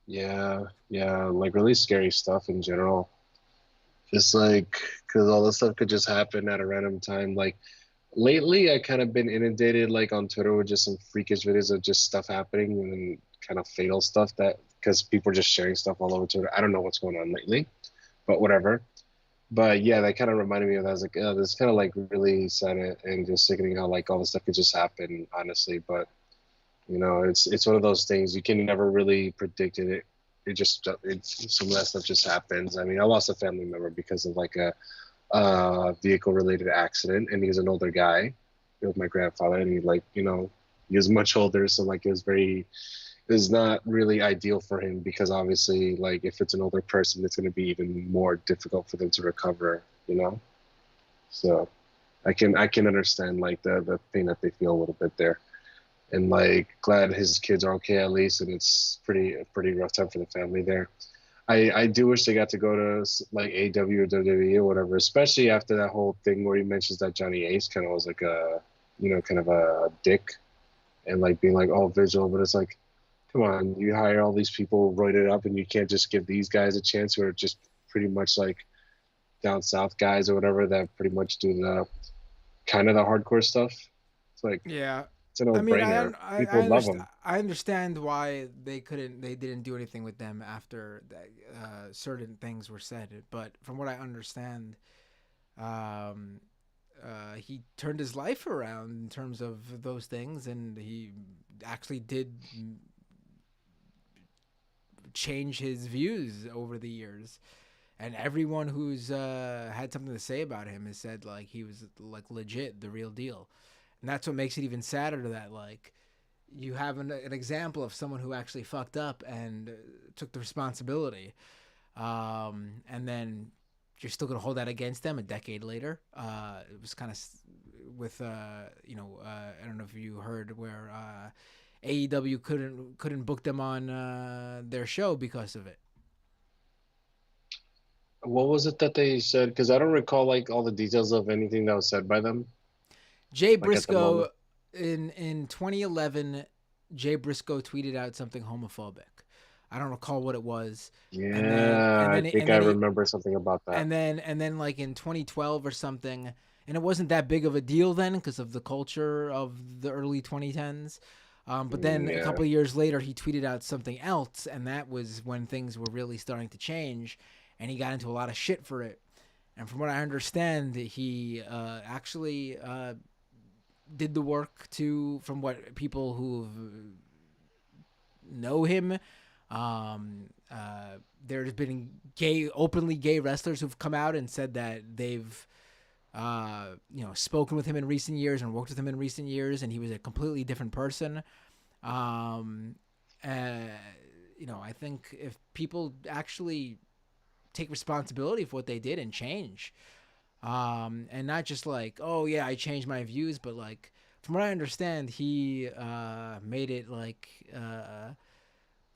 [SPEAKER 7] Yeah, like really scary stuff in general. Just like, because all this stuff could just happen at a random time. Like lately, I kind of been inundated like on Twitter with just some freakish videos of just stuff happening and kind of fatal stuff that because people are just sharing stuff all over Twitter. I don't know what's going on lately, but whatever. But yeah, that kind of reminded me of that. I was like, oh, this is kind of like really sad and just sickening how like all this stuff could just happen, honestly. But it's one of those things you can never really predict it. Some of that stuff just happens. I mean, I lost a family member because of like a vehicle related accident, and he was an older guy. It was my grandfather, and he was much older, so like it was not really ideal for him because obviously like if it's an older person, it's going to be even more difficult for them to recover. So I can understand like the pain that they feel a little bit there. And like glad his kids are okay at least, and it's a pretty rough time for the family there. I do wish they got to go to like AEW or WWE or whatever, especially after that whole thing where he mentions that Johnny Ace kind of was like kind of a dick, and like being like all visual, but it's like, come on, you hire all these people roided up, and you can't just give these guys a chance who are just pretty much like down south guys or whatever that pretty much do the kind of the hardcore stuff. It's like
[SPEAKER 2] yeah.
[SPEAKER 7] It's an no-brainer. People love them.
[SPEAKER 2] I understand why they didn't do anything with them after certain things were said. But from what I understand, he turned his life around in terms of those things, and he actually did change his views over the years. And everyone who's had something to say about him has said like he was like legit the real deal. And that's what makes it even sadder that, like, you have an example of someone who actually fucked up and took the responsibility. And then you're still going to hold that against them a decade later. It was kind of with, I don't know if you heard where AEW couldn't book them on their show because of it.
[SPEAKER 7] What was it that they said? Because I don't recall, like, all the details of anything that was said by them.
[SPEAKER 2] Jay Briscoe, in 2011, Jay Briscoe tweeted out something homophobic. I don't recall what it was.
[SPEAKER 7] Yeah, I think I remember something about that.
[SPEAKER 2] And then like in 2012 or something, and it wasn't that big of a deal then because of the culture of the early 2010s. But then a couple of years later, he tweeted out something else, and that was when things were really starting to change, and he got into a lot of shit for it. And from what I understand, he actually did the work from what people who know him. There's been openly gay wrestlers who've come out and said that they've spoken with him in recent years and worked with him in recent years, and he was a completely different person. I think if people actually take responsibility for what they did and change, and not just like, oh yeah, I changed my views, but like from what I understand, he made it like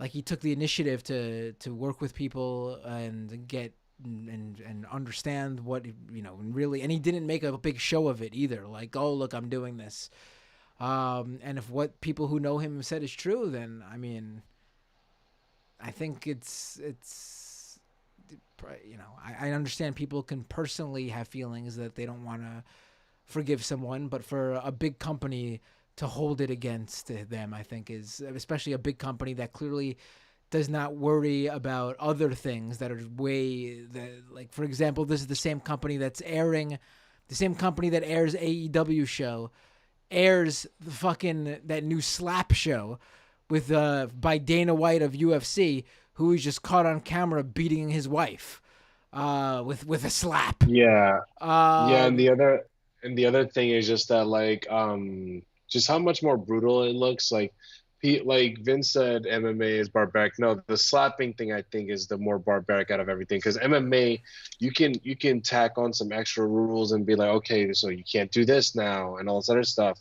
[SPEAKER 2] he took the initiative to work with people and get and understand what really, and he didn't make a big show of it either. Like, oh look, I'm doing this. And if what people who know him said is true, then I mean, I think it's I understand people can personally have feelings that they don't want to forgive someone, but for a big company to hold it against them, I think is, especially a big company that clearly does not worry about other things that are like, for example, this is the same company that airs AEW show, airs that new Slap show, with by Dana White of UFC, who was just caught on camera beating his wife with a slap.
[SPEAKER 7] Yeah. Yeah, and the other thing is just that like just how much more brutal it looks. Like Vince said MMA is barbaric. No, the slapping thing I think is the more barbaric out of everything, because MMA you can tack on some extra rules and be like, okay, so you can't do this now and all this other stuff.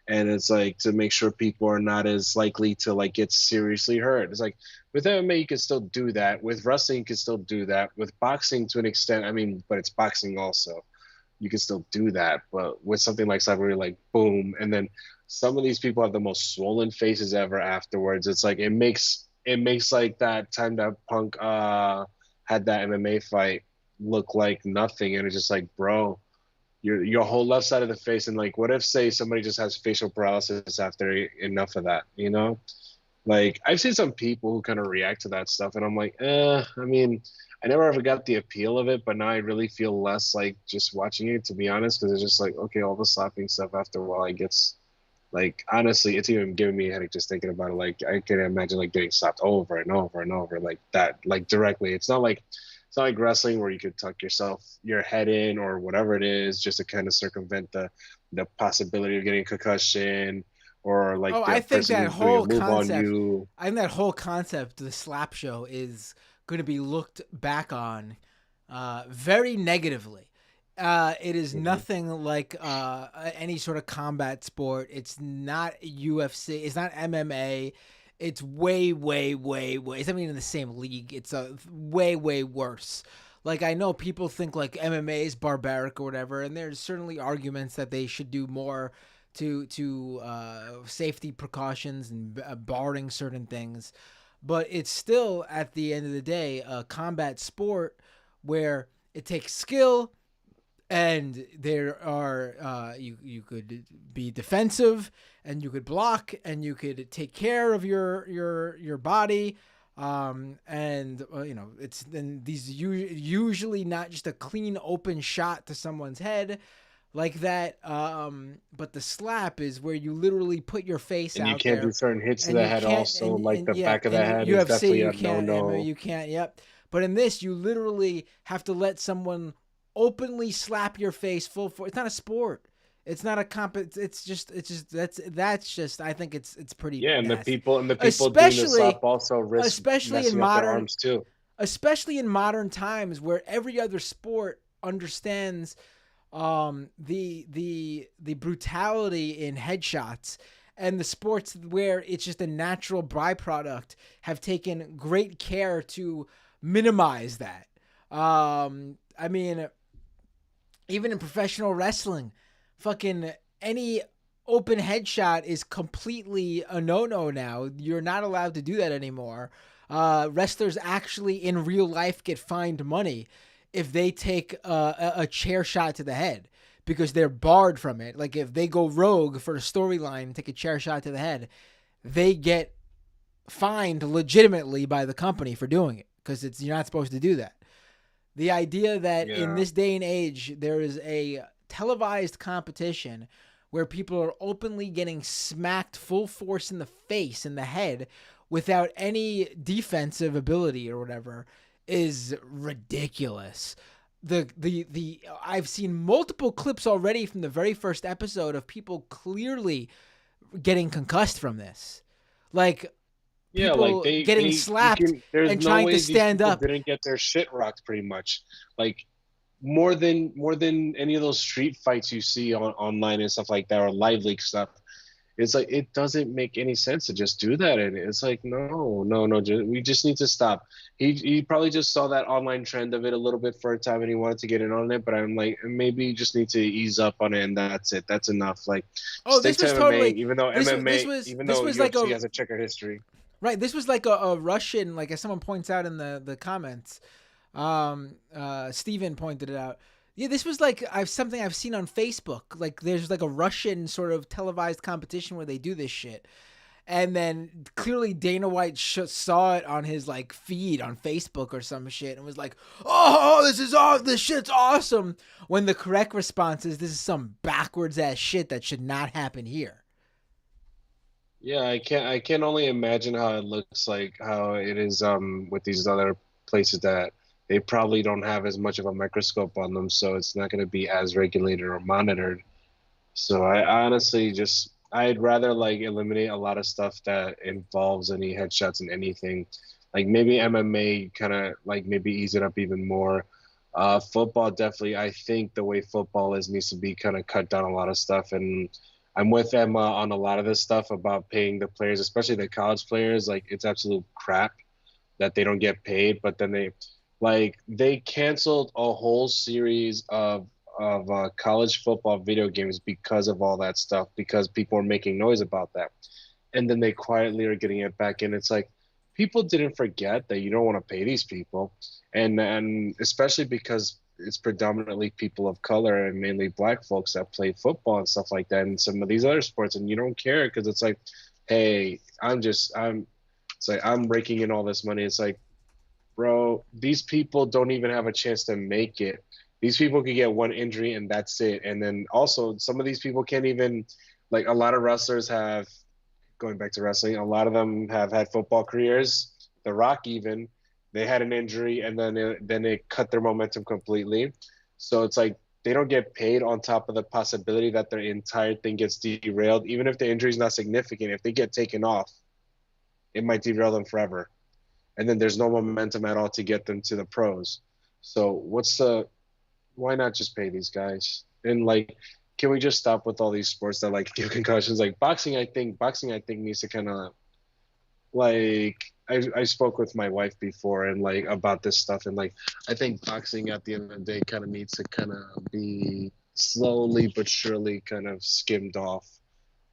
[SPEAKER 7] And it's like to make sure people are not as likely to like get seriously hurt. It's like with MMA you can still do that. With wrestling you can still do that. With boxing to an extent, I mean, but it's boxing also. You can still do that. But with something like cyber, you're like boom, and then some of these people have the most swollen faces ever afterwards. It's like it makes like that time that Punk had that MMA fight look like nothing, and it's just like, bro, your whole left side of the face, and like, what if say somebody just has facial paralysis after enough of that, you know? Like I've seen some people who kind of react to that stuff, and I'm like, I mean, I never ever got the appeal of it, but now I really feel less like just watching it, to be honest, because it's just like, okay, all the slapping stuff after a while, it gets like, honestly, it's even giving me a headache just thinking about it. Like I can imagine like getting slapped over and over and over like that, like directly. It's not like wrestling where you could tuck your head in or whatever it is just to kind of circumvent the possibility of getting a concussion or like
[SPEAKER 2] I think that whole concept. I think that whole concept, the slap show, is going to be looked back on very negatively. It is nothing like any sort of combat sport. It's not UFC. It's not MMA. It's way. It's not even in the same league. It's way worse. Like, I know people think like MMA is barbaric or whatever, and there's certainly arguments that they should do more to safety precautions and barring certain things, but it's still at the end of the day a combat sport where it takes skill. And there are you could be defensive, and you could block, and you could take care of your body, and you know, it's then these usually not just a clean open shot to someone's head like that, but the slap is where you literally put your face
[SPEAKER 7] and
[SPEAKER 2] out there.
[SPEAKER 7] You can't do certain hits to the head also, like the back of the head
[SPEAKER 2] is
[SPEAKER 7] UFC, definitely
[SPEAKER 2] you
[SPEAKER 7] a
[SPEAKER 2] can't,
[SPEAKER 7] no.
[SPEAKER 2] You can't, yep. But in this, you literally have to let someone openly slap your face full force. It's not a sport. It's not a comp. It's just that's just. I think it's pretty.
[SPEAKER 7] Yeah, and
[SPEAKER 2] nasty.
[SPEAKER 7] the people doing the slap also risk
[SPEAKER 2] especially in
[SPEAKER 7] modern arms too.
[SPEAKER 2] Especially in modern times where every other sport understands the brutality in headshots, and the sports where it's just a natural byproduct have taken great care to minimize that. I mean, even in professional wrestling, fucking any open headshot is completely a no-no now. You're not allowed to do that anymore. Wrestlers actually in real life get fined money if they take a chair shot to the head because they're barred from it. Like if they go rogue for a storyline and take a chair shot to the head, they get fined legitimately by the company for doing it because you're not supposed to do that. The idea that in this day and age, there is a televised competition where people are openly getting smacked full force in the face, in the head, without any defensive ability or whatever is ridiculous. I've seen multiple clips already from the very first episode of people clearly getting concussed from this. Like, people getting slapped and trying to stand up.
[SPEAKER 7] Didn't get their shit rocked pretty much. Like more than any of those street fights you see online and stuff like that, or live leak stuff. It's like it doesn't make any sense to just do that, and it's like no, we just need to stop. He probably just saw that online trend of it a little bit for a time, and he wanted to get in on it. But I'm like, maybe you just need to ease up on it, and that's it. That's enough. Like,
[SPEAKER 2] this was
[SPEAKER 7] MMA,
[SPEAKER 2] totally
[SPEAKER 7] even though MMA, even though UFC
[SPEAKER 2] like
[SPEAKER 7] has a checker history.
[SPEAKER 2] Right, this was like a Russian, like as someone points out in the comments, Steven pointed it out. Yeah, this was like something I've seen on Facebook. Like there's like a Russian sort of televised competition where they do this shit. And then clearly Dana White saw it on his like feed on Facebook or some shit and was like, "Oh, this shit's awesome." When the correct response is, "This is some backwards ass shit that should not happen here."
[SPEAKER 7] Yeah, I can only imagine how it looks like how it is with these other places that they probably don't have as much of a microscope on them, so it's not going to be as regulated or monitored. So I honestly just I'd rather like eliminate a lot of stuff that involves any headshots and anything. Like maybe MMA kind of like maybe ease it up even more. Football definitely I think the way football is needs to be kind of cut down a lot of stuff, and I'm with Emma on a lot of this stuff about paying the players, especially the college players. Like it's absolute crap that they don't get paid, but then they canceled a whole series of college football video games because of all that stuff, because people are making noise about that, and then they quietly are getting it back in. It's like people didn't forget that you don't want to pay these people, and especially because it's predominantly people of color and mainly black folks that play football and stuff like that, and some of these other sports, and you don't care because it's like, hey, it's like I'm raking in all this money. It's like, bro, these people don't even have a chance to make it. These people could get one injury and that's it. And then also some of these people can't even, like a lot of wrestlers have, going back to wrestling, a lot of them have had football careers. The Rock even, they had an injury and then it cut their momentum completely. So it's like they don't get paid on top of the possibility that their entire thing gets derailed. Even if the injury is not significant, if they get taken off, it might derail them forever. And then there's no momentum at all to get them to the pros. So why not just pay these guys? And like, can we just stop with all these sports that like give concussions? Like boxing, I think needs to kind of like, I spoke with my wife before and like about this stuff. And like, I think boxing at the end of the day kind of needs to kind of be slowly but surely kind of skimmed off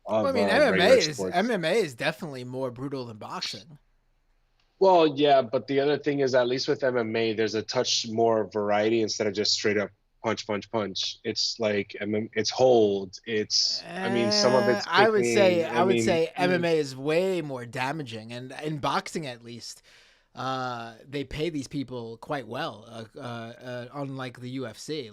[SPEAKER 7] of
[SPEAKER 2] Well, I mean, MMA is definitely more brutal than boxing.
[SPEAKER 7] Well, yeah, but the other thing is, at least with MMA, there's a touch more variety instead of just straight up punch, punch, punch. It's like it's hold. It's I mean, some of it's kicking.
[SPEAKER 2] I would say MMA is way more damaging, and in boxing at least, they pay these people quite well. Unlike the UFC,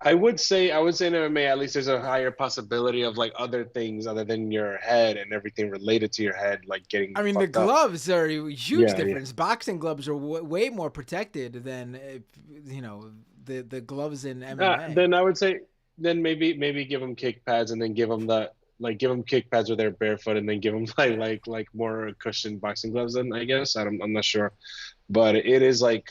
[SPEAKER 7] I would say in MMA at least there's a higher possibility of like other things other than your head and everything related to your head, like getting.
[SPEAKER 2] I mean, the gloves are a huge difference. Yeah. Boxing gloves are way more protected than the gloves in MMA.
[SPEAKER 7] Then I would say maybe give them kick pads and then give them kick pads where they're barefoot and then give them like more cushioned boxing gloves. Then I guess I'm not sure, but it is like.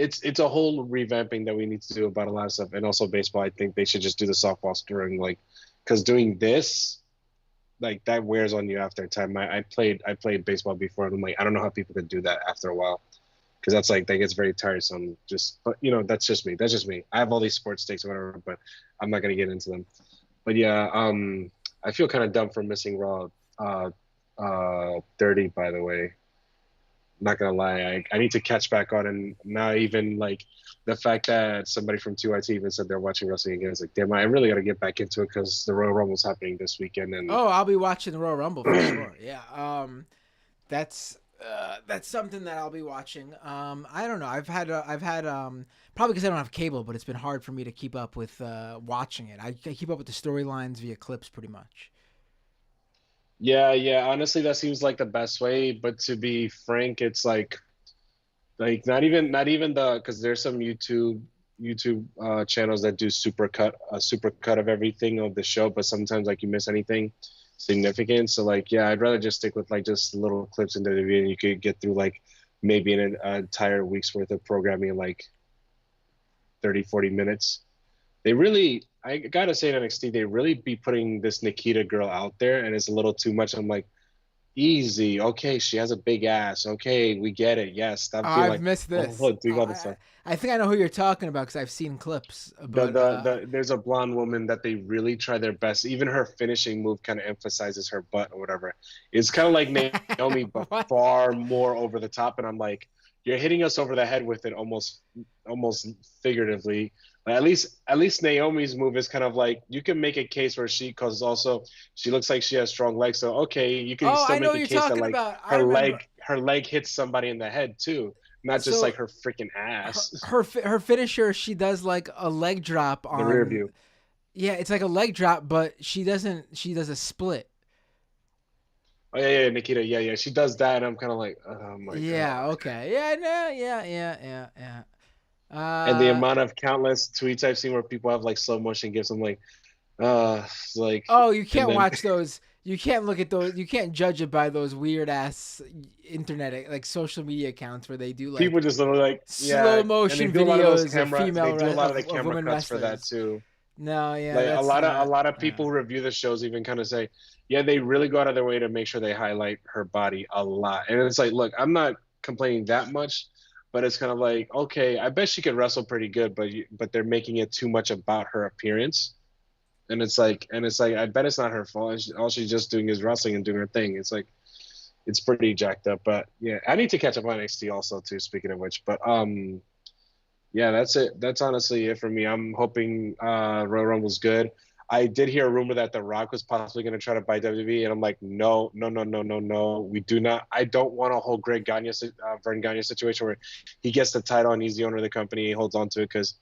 [SPEAKER 7] It's a whole revamping that we need to do about a lot of stuff, and also baseball. I think they should just do the softball scoring, because doing this, like that wears on you after a time. I played baseball before, and I'm like, I don't know how people could do that after a while, because that's like that gets very tiresome. But that's just me. I have all these sports takes or whatever, but I'm not gonna get into them. But yeah, I feel kind of dumb for missing Raw 30, by the way. Not gonna lie, I need to catch back on, and now even like the fact that somebody from 2IT even said they're watching wrestling again, it's like, damn, I really gotta get back into it because the Royal Rumble's happening this weekend. And
[SPEAKER 2] I'll be watching the Royal Rumble for sure. Yeah, that's something that I'll be watching. I don't know. I've had probably because I don't have cable, but it's been hard for me to keep up with watching it. I keep up with the storylines via clips pretty much.
[SPEAKER 7] Yeah. Honestly, that seems like the best way. But to be frank, it's like not even because there's some YouTube channels that do a super cut of everything of the show, but sometimes like you miss anything significant. So like, yeah, I'd rather just stick with like just little clips in the video, and you could get through like maybe an entire week's worth of programming in like 30-40 minutes. They really, I gotta say, in NXT, they really be putting this Nikita girl out there, and it's a little too much. I'm like, easy, okay, she has a big ass, okay, we get it, yes. Stop being
[SPEAKER 2] I've missed this.
[SPEAKER 7] Doing all this stuff.
[SPEAKER 2] I think I know who you're talking about because I've seen clips. But,
[SPEAKER 7] there's a blonde woman that they really try their best. Even her finishing move kind of emphasizes her butt or whatever. It's kind of like Naomi, but far more over the top. And I'm like, you're hitting us over the head with it almost figuratively. At least Naomi's move is kind of like, you can make a case where she looks like she has strong legs. So okay, you can still make a case that like her leg hits somebody in the head too, not just like her freaking ass.
[SPEAKER 2] Her finisher, she does like a leg drop on
[SPEAKER 7] the rear view.
[SPEAKER 2] Yeah, it's like a leg drop, but she does a split.
[SPEAKER 7] Oh yeah, Nikita, yeah. She does that, and I'm kind of like, oh my
[SPEAKER 2] Yeah.
[SPEAKER 7] god.
[SPEAKER 2] Okay. Yeah. No. Yeah.
[SPEAKER 7] And the amount of countless tweets I've seen where people have like slow motion gifs, I'm like, it's like,
[SPEAKER 2] Oh, you
[SPEAKER 7] and
[SPEAKER 2] can't
[SPEAKER 7] then
[SPEAKER 2] watch those. You can't look at those. You can't judge it by those weird ass internet like social media accounts where they do like
[SPEAKER 7] people just literally like,
[SPEAKER 2] slow
[SPEAKER 7] yeah, and they
[SPEAKER 2] motion
[SPEAKER 7] do a lot of those
[SPEAKER 2] videos of
[SPEAKER 7] camera, they
[SPEAKER 2] female
[SPEAKER 7] do a lot of the
[SPEAKER 2] of
[SPEAKER 7] camera
[SPEAKER 2] women
[SPEAKER 7] cuts for that
[SPEAKER 2] wrestlers.
[SPEAKER 7] too.
[SPEAKER 2] No, yeah,
[SPEAKER 7] Like
[SPEAKER 2] that's
[SPEAKER 7] a
[SPEAKER 2] not.
[SPEAKER 7] lot of
[SPEAKER 2] Yeah.
[SPEAKER 7] people who review the shows even kind of say, yeah, they really go out of their way to make sure they highlight her body a lot. And it's like, look, I'm not complaining that much, but it's kind of like, okay, I bet she could wrestle pretty good, but they're making it too much about her appearance. And it's like I bet it's not her fault. All she's just doing is wrestling and doing her thing. It's like it's pretty jacked up. But yeah, I need to catch up on NXT also too. Speaking of which, but yeah, that's it. That's honestly it for me. I'm hoping Royal Rumble's good. I did hear a rumor that The Rock was possibly going to try to buy WWE, and I'm like, no, no, no, no, no, no. We do not. I don't want a whole Vern Gagne situation where he gets the title and he's the owner of the company. He holds on to it because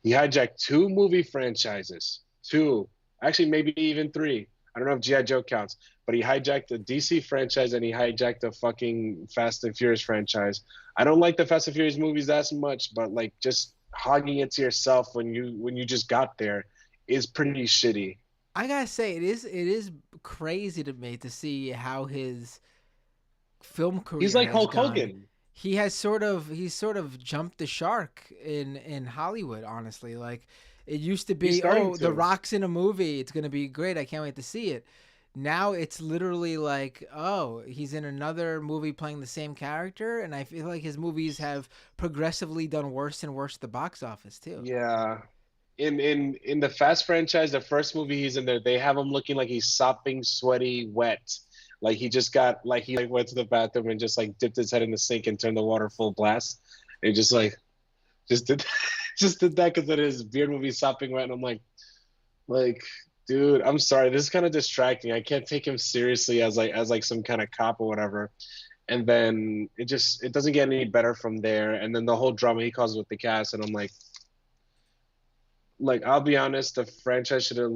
[SPEAKER 7] he hijacked 2 movie franchises, 2, actually maybe even 3. I don't know if G.I. Joe counts, but he hijacked the DC franchise and he hijacked the fucking Fast and Furious franchise. I don't like the Fast and Furious movies that much, but like just hogging it to yourself when you just got there is pretty shitty.
[SPEAKER 2] I gotta say, it is crazy to me to see how his film career
[SPEAKER 7] He's like
[SPEAKER 2] has
[SPEAKER 7] Hulk
[SPEAKER 2] gone.
[SPEAKER 7] Hogan.
[SPEAKER 2] He's sort of jumped the shark in Hollywood. Honestly, like it used to be, oh, The Rock's in a movie, it's gonna be great, I can't wait to see it. Now it's literally like, oh, he's in another movie playing the same character, and I feel like his movies have progressively done worse and worse at the box office too.
[SPEAKER 7] Yeah. In the Fast franchise, the first movie he's in there, they have him looking like he's sopping, sweaty, wet. Like he just got like he like went to the bathroom and just like dipped his head in the sink and turned the water full blast. And just like just did just did that because of his beard movie sopping wet. And I'm like, dude, I'm sorry. This is kind of distracting. I can't take him seriously as like some kind of cop or whatever. And then it doesn't get any better from there. And then the whole drama he causes with the cast, and I'm like I'll be honest, the franchise should have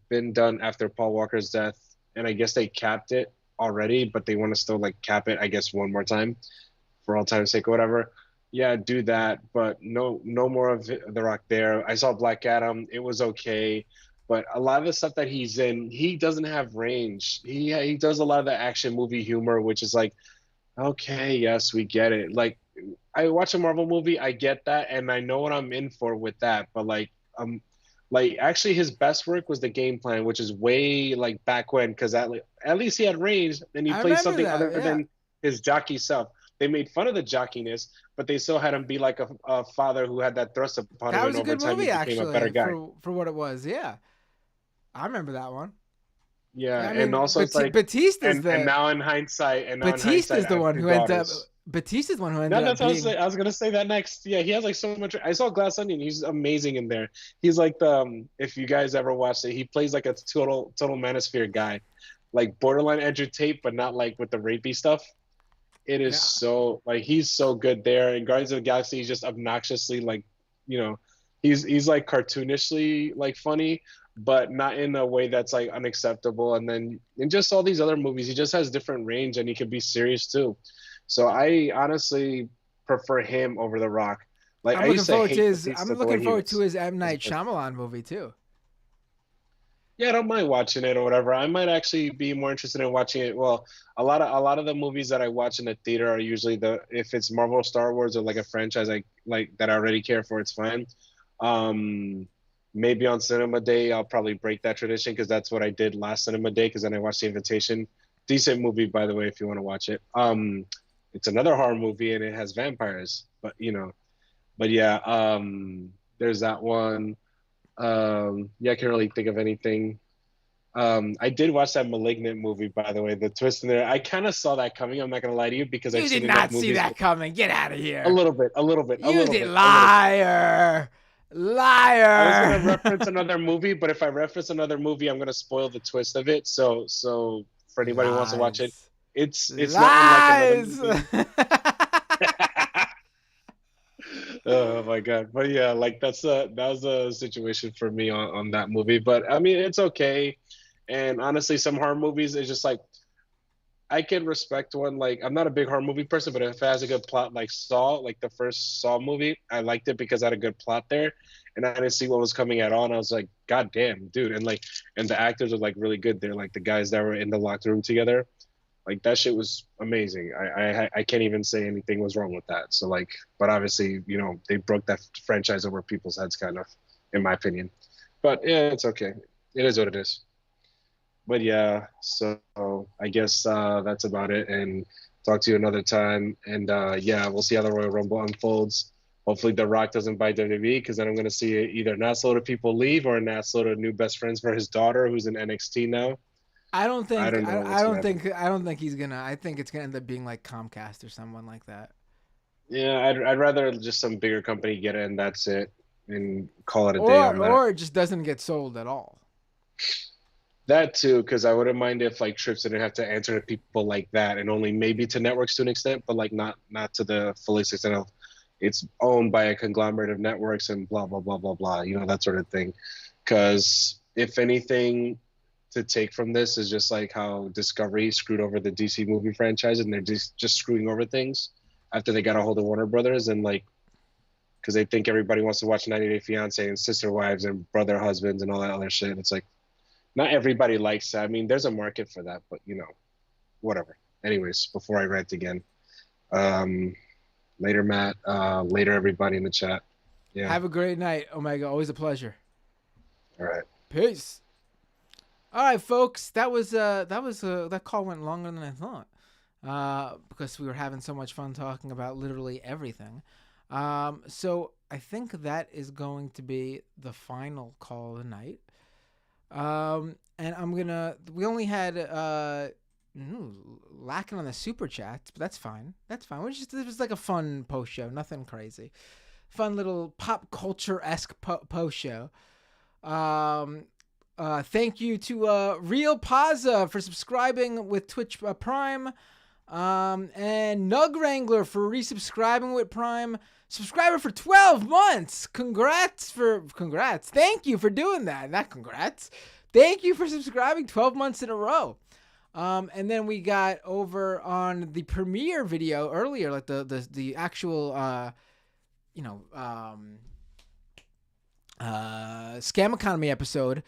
[SPEAKER 7] been done after Paul Walker's death, and I guess they capped it already, but they want to still like cap it, I guess, one more time for all time's sake or whatever. Yeah, do that, but no more of The Rock there. I saw Black Adam, it was okay, but a lot of the stuff that he's in, he doesn't have range. He does a lot of the action movie humor, which is like, okay, yes, we get it. Like I watch a Marvel movie, I get that, and I know what I'm in for with that, but like actually his best work was the Game Plan, which is way like back when, because at least he had range and he
[SPEAKER 2] I
[SPEAKER 7] played
[SPEAKER 2] remember
[SPEAKER 7] something
[SPEAKER 2] that,
[SPEAKER 7] other
[SPEAKER 2] yeah.
[SPEAKER 7] than his jockey self. They made fun of the jockiness, but they still had him be like a father who had that thrust upon him,
[SPEAKER 2] That
[SPEAKER 7] and
[SPEAKER 2] was a
[SPEAKER 7] over
[SPEAKER 2] good
[SPEAKER 7] time he
[SPEAKER 2] movie,
[SPEAKER 7] became a better
[SPEAKER 2] actually,
[SPEAKER 7] guy.
[SPEAKER 2] for what it was. Yeah, I remember that one.
[SPEAKER 7] Yeah,
[SPEAKER 2] I
[SPEAKER 7] and
[SPEAKER 2] mean,
[SPEAKER 7] also it's like,
[SPEAKER 2] Batista's
[SPEAKER 7] and now in hindsight,
[SPEAKER 2] Batista's the
[SPEAKER 7] I have
[SPEAKER 2] one
[SPEAKER 7] 2
[SPEAKER 2] who ended up.
[SPEAKER 7] daughters.
[SPEAKER 2] Batista's the one who
[SPEAKER 7] No,
[SPEAKER 2] ended up
[SPEAKER 7] that's what
[SPEAKER 2] being.
[SPEAKER 7] I was gonna say that next. Yeah, he has like so much. I saw Glass Onion. He's amazing in there. He's like the if you guys ever watched it, he plays like a total manosphere guy, like borderline Andrew Tate, but not like with the rapey stuff. It is so like he's so good there. In Guardians of the Galaxy, he's just obnoxiously like, he's like cartoonishly like funny, but not in a way that's like unacceptable. And then in just all these other movies, he just has different range and he can be serious too. So I honestly prefer him over The Rock. Like
[SPEAKER 2] I'm
[SPEAKER 7] I
[SPEAKER 2] looking
[SPEAKER 7] used to
[SPEAKER 2] forward
[SPEAKER 7] hate
[SPEAKER 2] to his.
[SPEAKER 7] Batista
[SPEAKER 2] I'm
[SPEAKER 7] the way
[SPEAKER 2] looking
[SPEAKER 7] he
[SPEAKER 2] forward
[SPEAKER 7] was.
[SPEAKER 2] to his M. Night Shyamalan movie too.
[SPEAKER 7] Yeah, I don't mind watching it or whatever. I might actually be more interested in watching it. Well, a lot of the movies that I watch in the theater are usually if it's Marvel, Star Wars, or like a franchise like that I already care for, it's fine. Maybe on Cinema Day I'll probably break that tradition because that's what I did last Cinema Day, because then I watched The Invitation. Decent movie, by the way, if you want to watch it. It's another horror movie and it has vampires, but yeah, there's that one. Yeah, I can't really think of anything. I did watch that Malignant movie, by the way. The twist in there, I kind of saw that coming. I'm not gonna lie to you, because
[SPEAKER 2] You
[SPEAKER 7] I've
[SPEAKER 2] did
[SPEAKER 7] seen
[SPEAKER 2] not
[SPEAKER 7] enough
[SPEAKER 2] see
[SPEAKER 7] movies.
[SPEAKER 2] that coming. Get out of here.
[SPEAKER 7] A little bit.
[SPEAKER 2] You did, liar. Liar.
[SPEAKER 7] I was gonna reference another movie, but if I reference another movie, I'm gonna spoil the twist of it. So for anybody who wants to watch it, it's not unlike another movie. Oh my god. But yeah, like that was a situation for me on that movie. But I mean, it's okay. And honestly, some horror movies is just like I can respect one. Like, I'm not a big horror movie person, but if it has a good plot, like Saw, like the first Saw movie, I liked it because it had a good plot there, and I didn't see what was coming at all. And I was like, God damn, dude! And the actors are like really good. They're like the guys that were in the locked room together. Like that shit was amazing. I can't even say anything was wrong with that. So like, but obviously, they broke that franchise over people's heads, kind of, in my opinion. But yeah, it's okay. It is what it is. But yeah, so I guess that's about it. And talk to you another time. And yeah, we'll see how the Royal Rumble unfolds. Hopefully, The Rock doesn't buy WWE, because then I'm going to see either a mass load of people leave or a mass load of new best friends for his daughter, who's in NXT now.
[SPEAKER 2] I don't think.
[SPEAKER 7] I don't know.
[SPEAKER 2] I don't think he's gonna. I think it's gonna end up being like Comcast or someone like that.
[SPEAKER 7] Yeah, I'd rather just some bigger company get it and that's it, and call it a day on that.
[SPEAKER 2] Or it just doesn't get sold at all.
[SPEAKER 7] That too, because I wouldn't mind if like Trips didn't have to answer to people like that, and only maybe to networks to an extent, but like not to the fullest extent of it's owned by a conglomerate of networks and blah blah blah blah blah, that sort of thing. Because if anything to take from this is just like how Discovery screwed over the DC movie franchise, and they're just screwing over things after they got a hold of Warner Brothers, and like because they think everybody wants to watch 90 Day Fiance and Sister Wives and Brother Husbands and all that other shit. It's like not everybody likes that. I mean, there's a market for that, but whatever. Anyways, before I rant again, later, Matt. Later, everybody in the chat. Yeah.
[SPEAKER 2] Have a great night, Omega. Always a pleasure.
[SPEAKER 7] All right.
[SPEAKER 2] Peace. All right, folks. That call went longer than I thought, because we were having so much fun talking about literally everything. So I think that is going to be the final call of the night. And we only had lacking on the super chats, but that's fine. This was like a fun post show, nothing crazy. Fun little pop culture-esque post show. Thank you to Real Paza for subscribing with Twitch Prime, and Nug Wrangler for resubscribing with Prime. Subscriber for 12 months. Congrats. Thank you for doing that. Not congrats. Thank you for subscribing 12 months in a row. And then we got over on the premiere video earlier, like the actual, Scam Economy episode.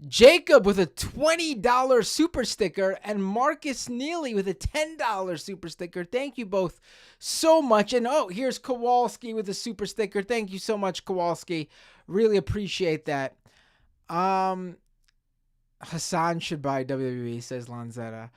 [SPEAKER 2] Jacob with a $20 super sticker and Marcus Neely with a $10 super sticker. Thank you both so much. And here's Kowalski with a super sticker. Thank you so much, Kowalski. Really appreciate that. Hassan should buy WWE, says Lanzetta.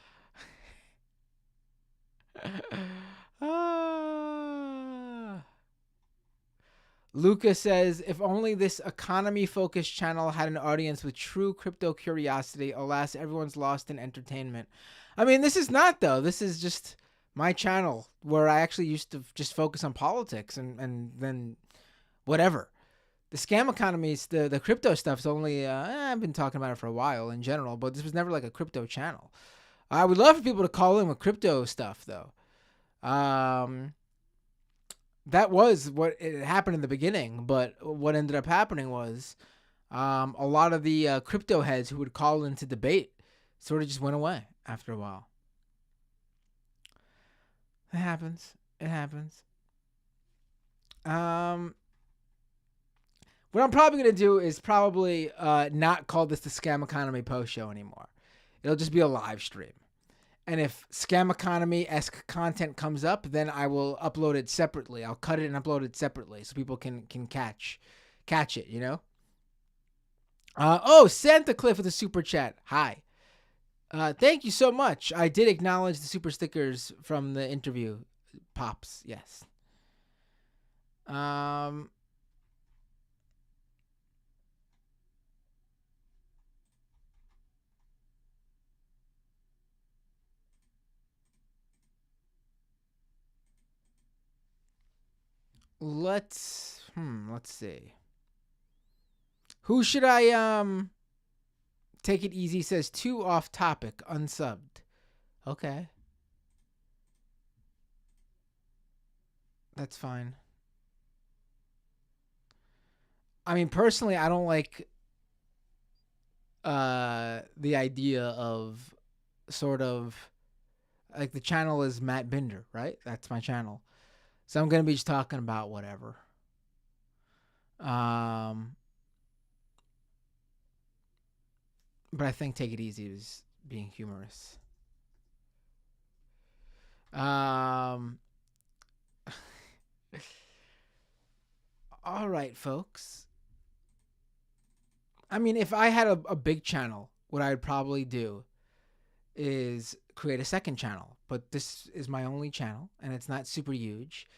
[SPEAKER 2] Luca says, if only this economy-focused channel had an audience with true crypto curiosity. Alas, everyone's lost in entertainment. I mean, this is not, though. This is just my channel where I actually used to just focus on politics and then whatever. The scam economies, the crypto stuff's only, I've been talking about it for a while in general, but this was never like a crypto channel. I would love for people to call in with crypto stuff, though. That was what it happened in the beginning, but what ended up happening was a lot of the crypto heads who would call in to debate sort of just went away after a while. It happens. What I'm probably going to do is probably not call this the Scam Economy post show anymore. It'll just be a live stream. And if Scam Economy-esque content comes up, then I will upload it separately. I'll cut it and upload it separately so people can catch it, Santa Cliff with a super chat. Hi. Thank you so much. I did acknowledge the super stickers from the interview. Pops, yes. Let's see. Who should I take it easy says 2 off topic unsubbed. Okay. That's fine. I mean, personally, I don't like the idea of sort of like the channel is Matt Binder, right? That's my channel. So I'm going to be just talking about whatever. But I think Take It Easy is being humorous. All right, folks. I mean, if I had a big channel, what I'd probably do is create a second channel. But this is my only channel, and it's not super huge.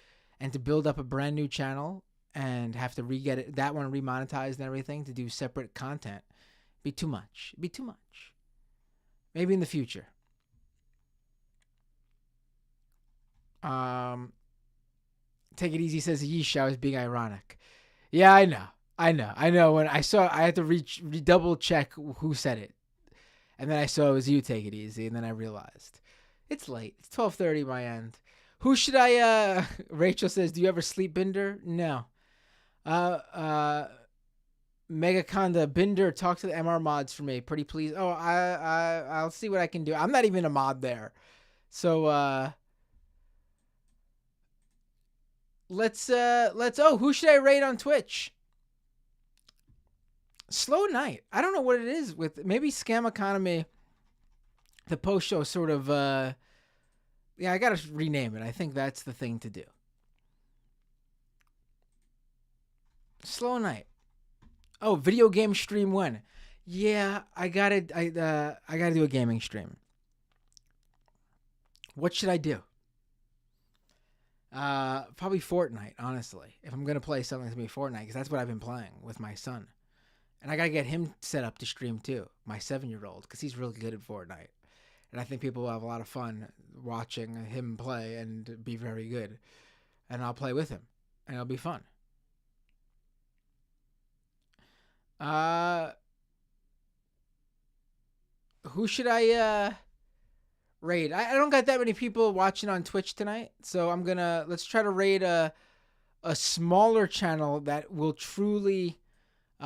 [SPEAKER 2] And to build up a brand new channel and have to re-get it, that one remonetized and everything to do separate content, be too much. Be too much. Maybe in the future. Take It Easy says, yeesh, I was being ironic. Yeah, I know. When I saw, I had to double check who said it. And then I saw it was you, Take It Easy. And then I realized it's late. It's 12:30 my end. Who should I, Rachel says, do you ever sleep, Binder? No. Megaconda, Binder, talk to the MR mods for me. Pretty please. Oh, I'll see what I can do. I'm not even a mod there. So, let's, who should I raid on Twitch? Slow Night. I don't know what it is with, maybe Scam Economy, the post show sort of, yeah, I gotta rename it. I think that's the thing to do. Slow Night. Oh, video game stream when? Yeah, I gotta do a gaming stream. What should I do? Probably Fortnite, honestly. If I'm gonna play something, it's gonna be Fortnite, because that's what I've been playing with my son. And I gotta get him set up to stream too, my 7-year-old, because he's really good at Fortnite. And I think people will have a lot of fun watching him play and be very good. And I'll play with him, and it'll be fun. Who should I raid? I don't got that many people watching on Twitch tonight, so let's try to raid a smaller channel that will truly be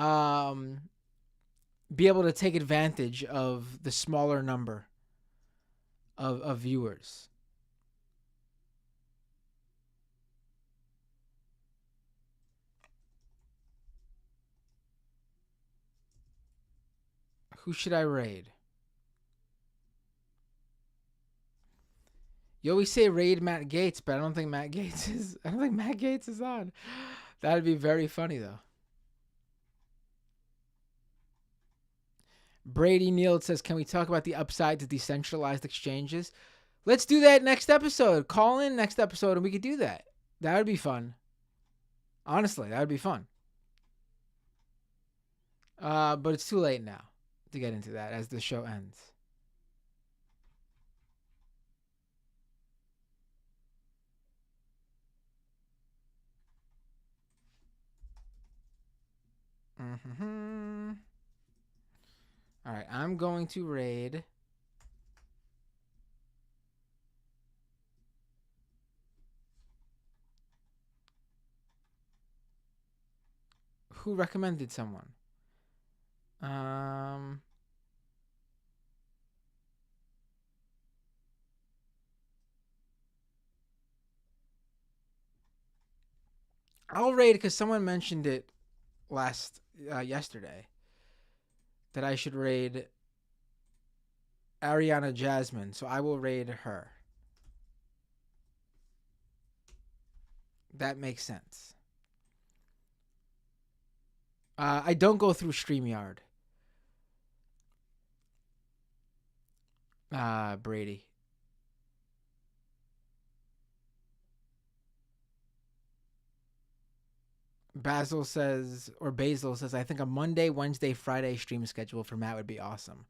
[SPEAKER 2] able to take advantage of the smaller number of viewers. Who should I raid? You always say raid Matt Gates, but I don't think Matt Gates is on. That'd be very funny though. Brady Neal says, can we talk about the upside to decentralized exchanges? Let's do that next episode. Call in next episode and we could do that. That would be fun. Honestly, that would be fun. But it's too late now to get into that as the show ends. All right, I'm going to raid who recommended someone. I'll raid because someone mentioned it yesterday that I should raid Ariana Jasmine, so I will raid her. That makes sense. I don't go through StreamYard. Brady. Basil says, I think a Monday, Wednesday, Friday stream schedule for Matt would be awesome.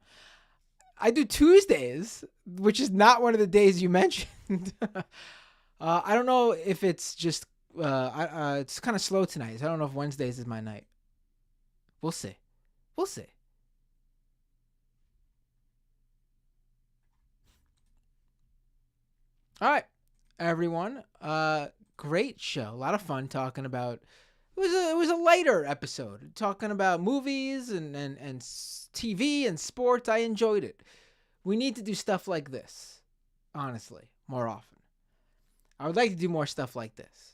[SPEAKER 2] I do Tuesdays, which is not one of the days you mentioned. I don't know if it's just, it's kind of slow tonight. So I don't know if Wednesdays is my night. We'll see. All right, everyone. Great show. A lot of fun talking about. It was a lighter episode, talking about movies and TV and sports. I enjoyed it. We need to do stuff like this. honestly, more often. I would like to do more stuff like this.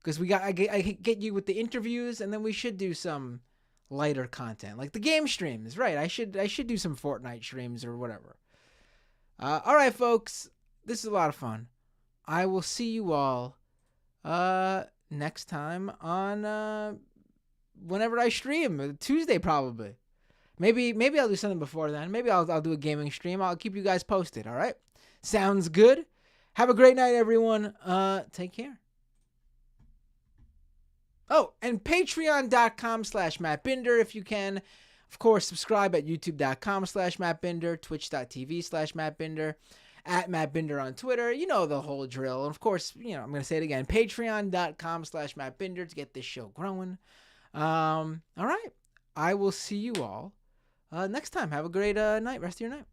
[SPEAKER 2] Because I get you with the interviews, and then we should do some lighter content. Like the game streams, right? I should do some Fortnite streams or whatever. All right, folks. This is a lot of fun. I will see you all next time on whenever I stream. Tuesday, probably. Maybe I'll do something before then. Maybe I'll do a gaming stream. I'll keep you guys posted, all right? Sounds good. Have a great night, everyone. Take care. Oh, and patreon.com/MattBinder if you can. Of course, subscribe at youtube.com/MattBinder, twitch.tv/MattBinder, at MattBinder on Twitter. You know the whole drill. And of course, I'm going to say it again, patreon.com/MattBinder to get this show growing. All right. I will see you all next time. Have a great night. Rest of your night.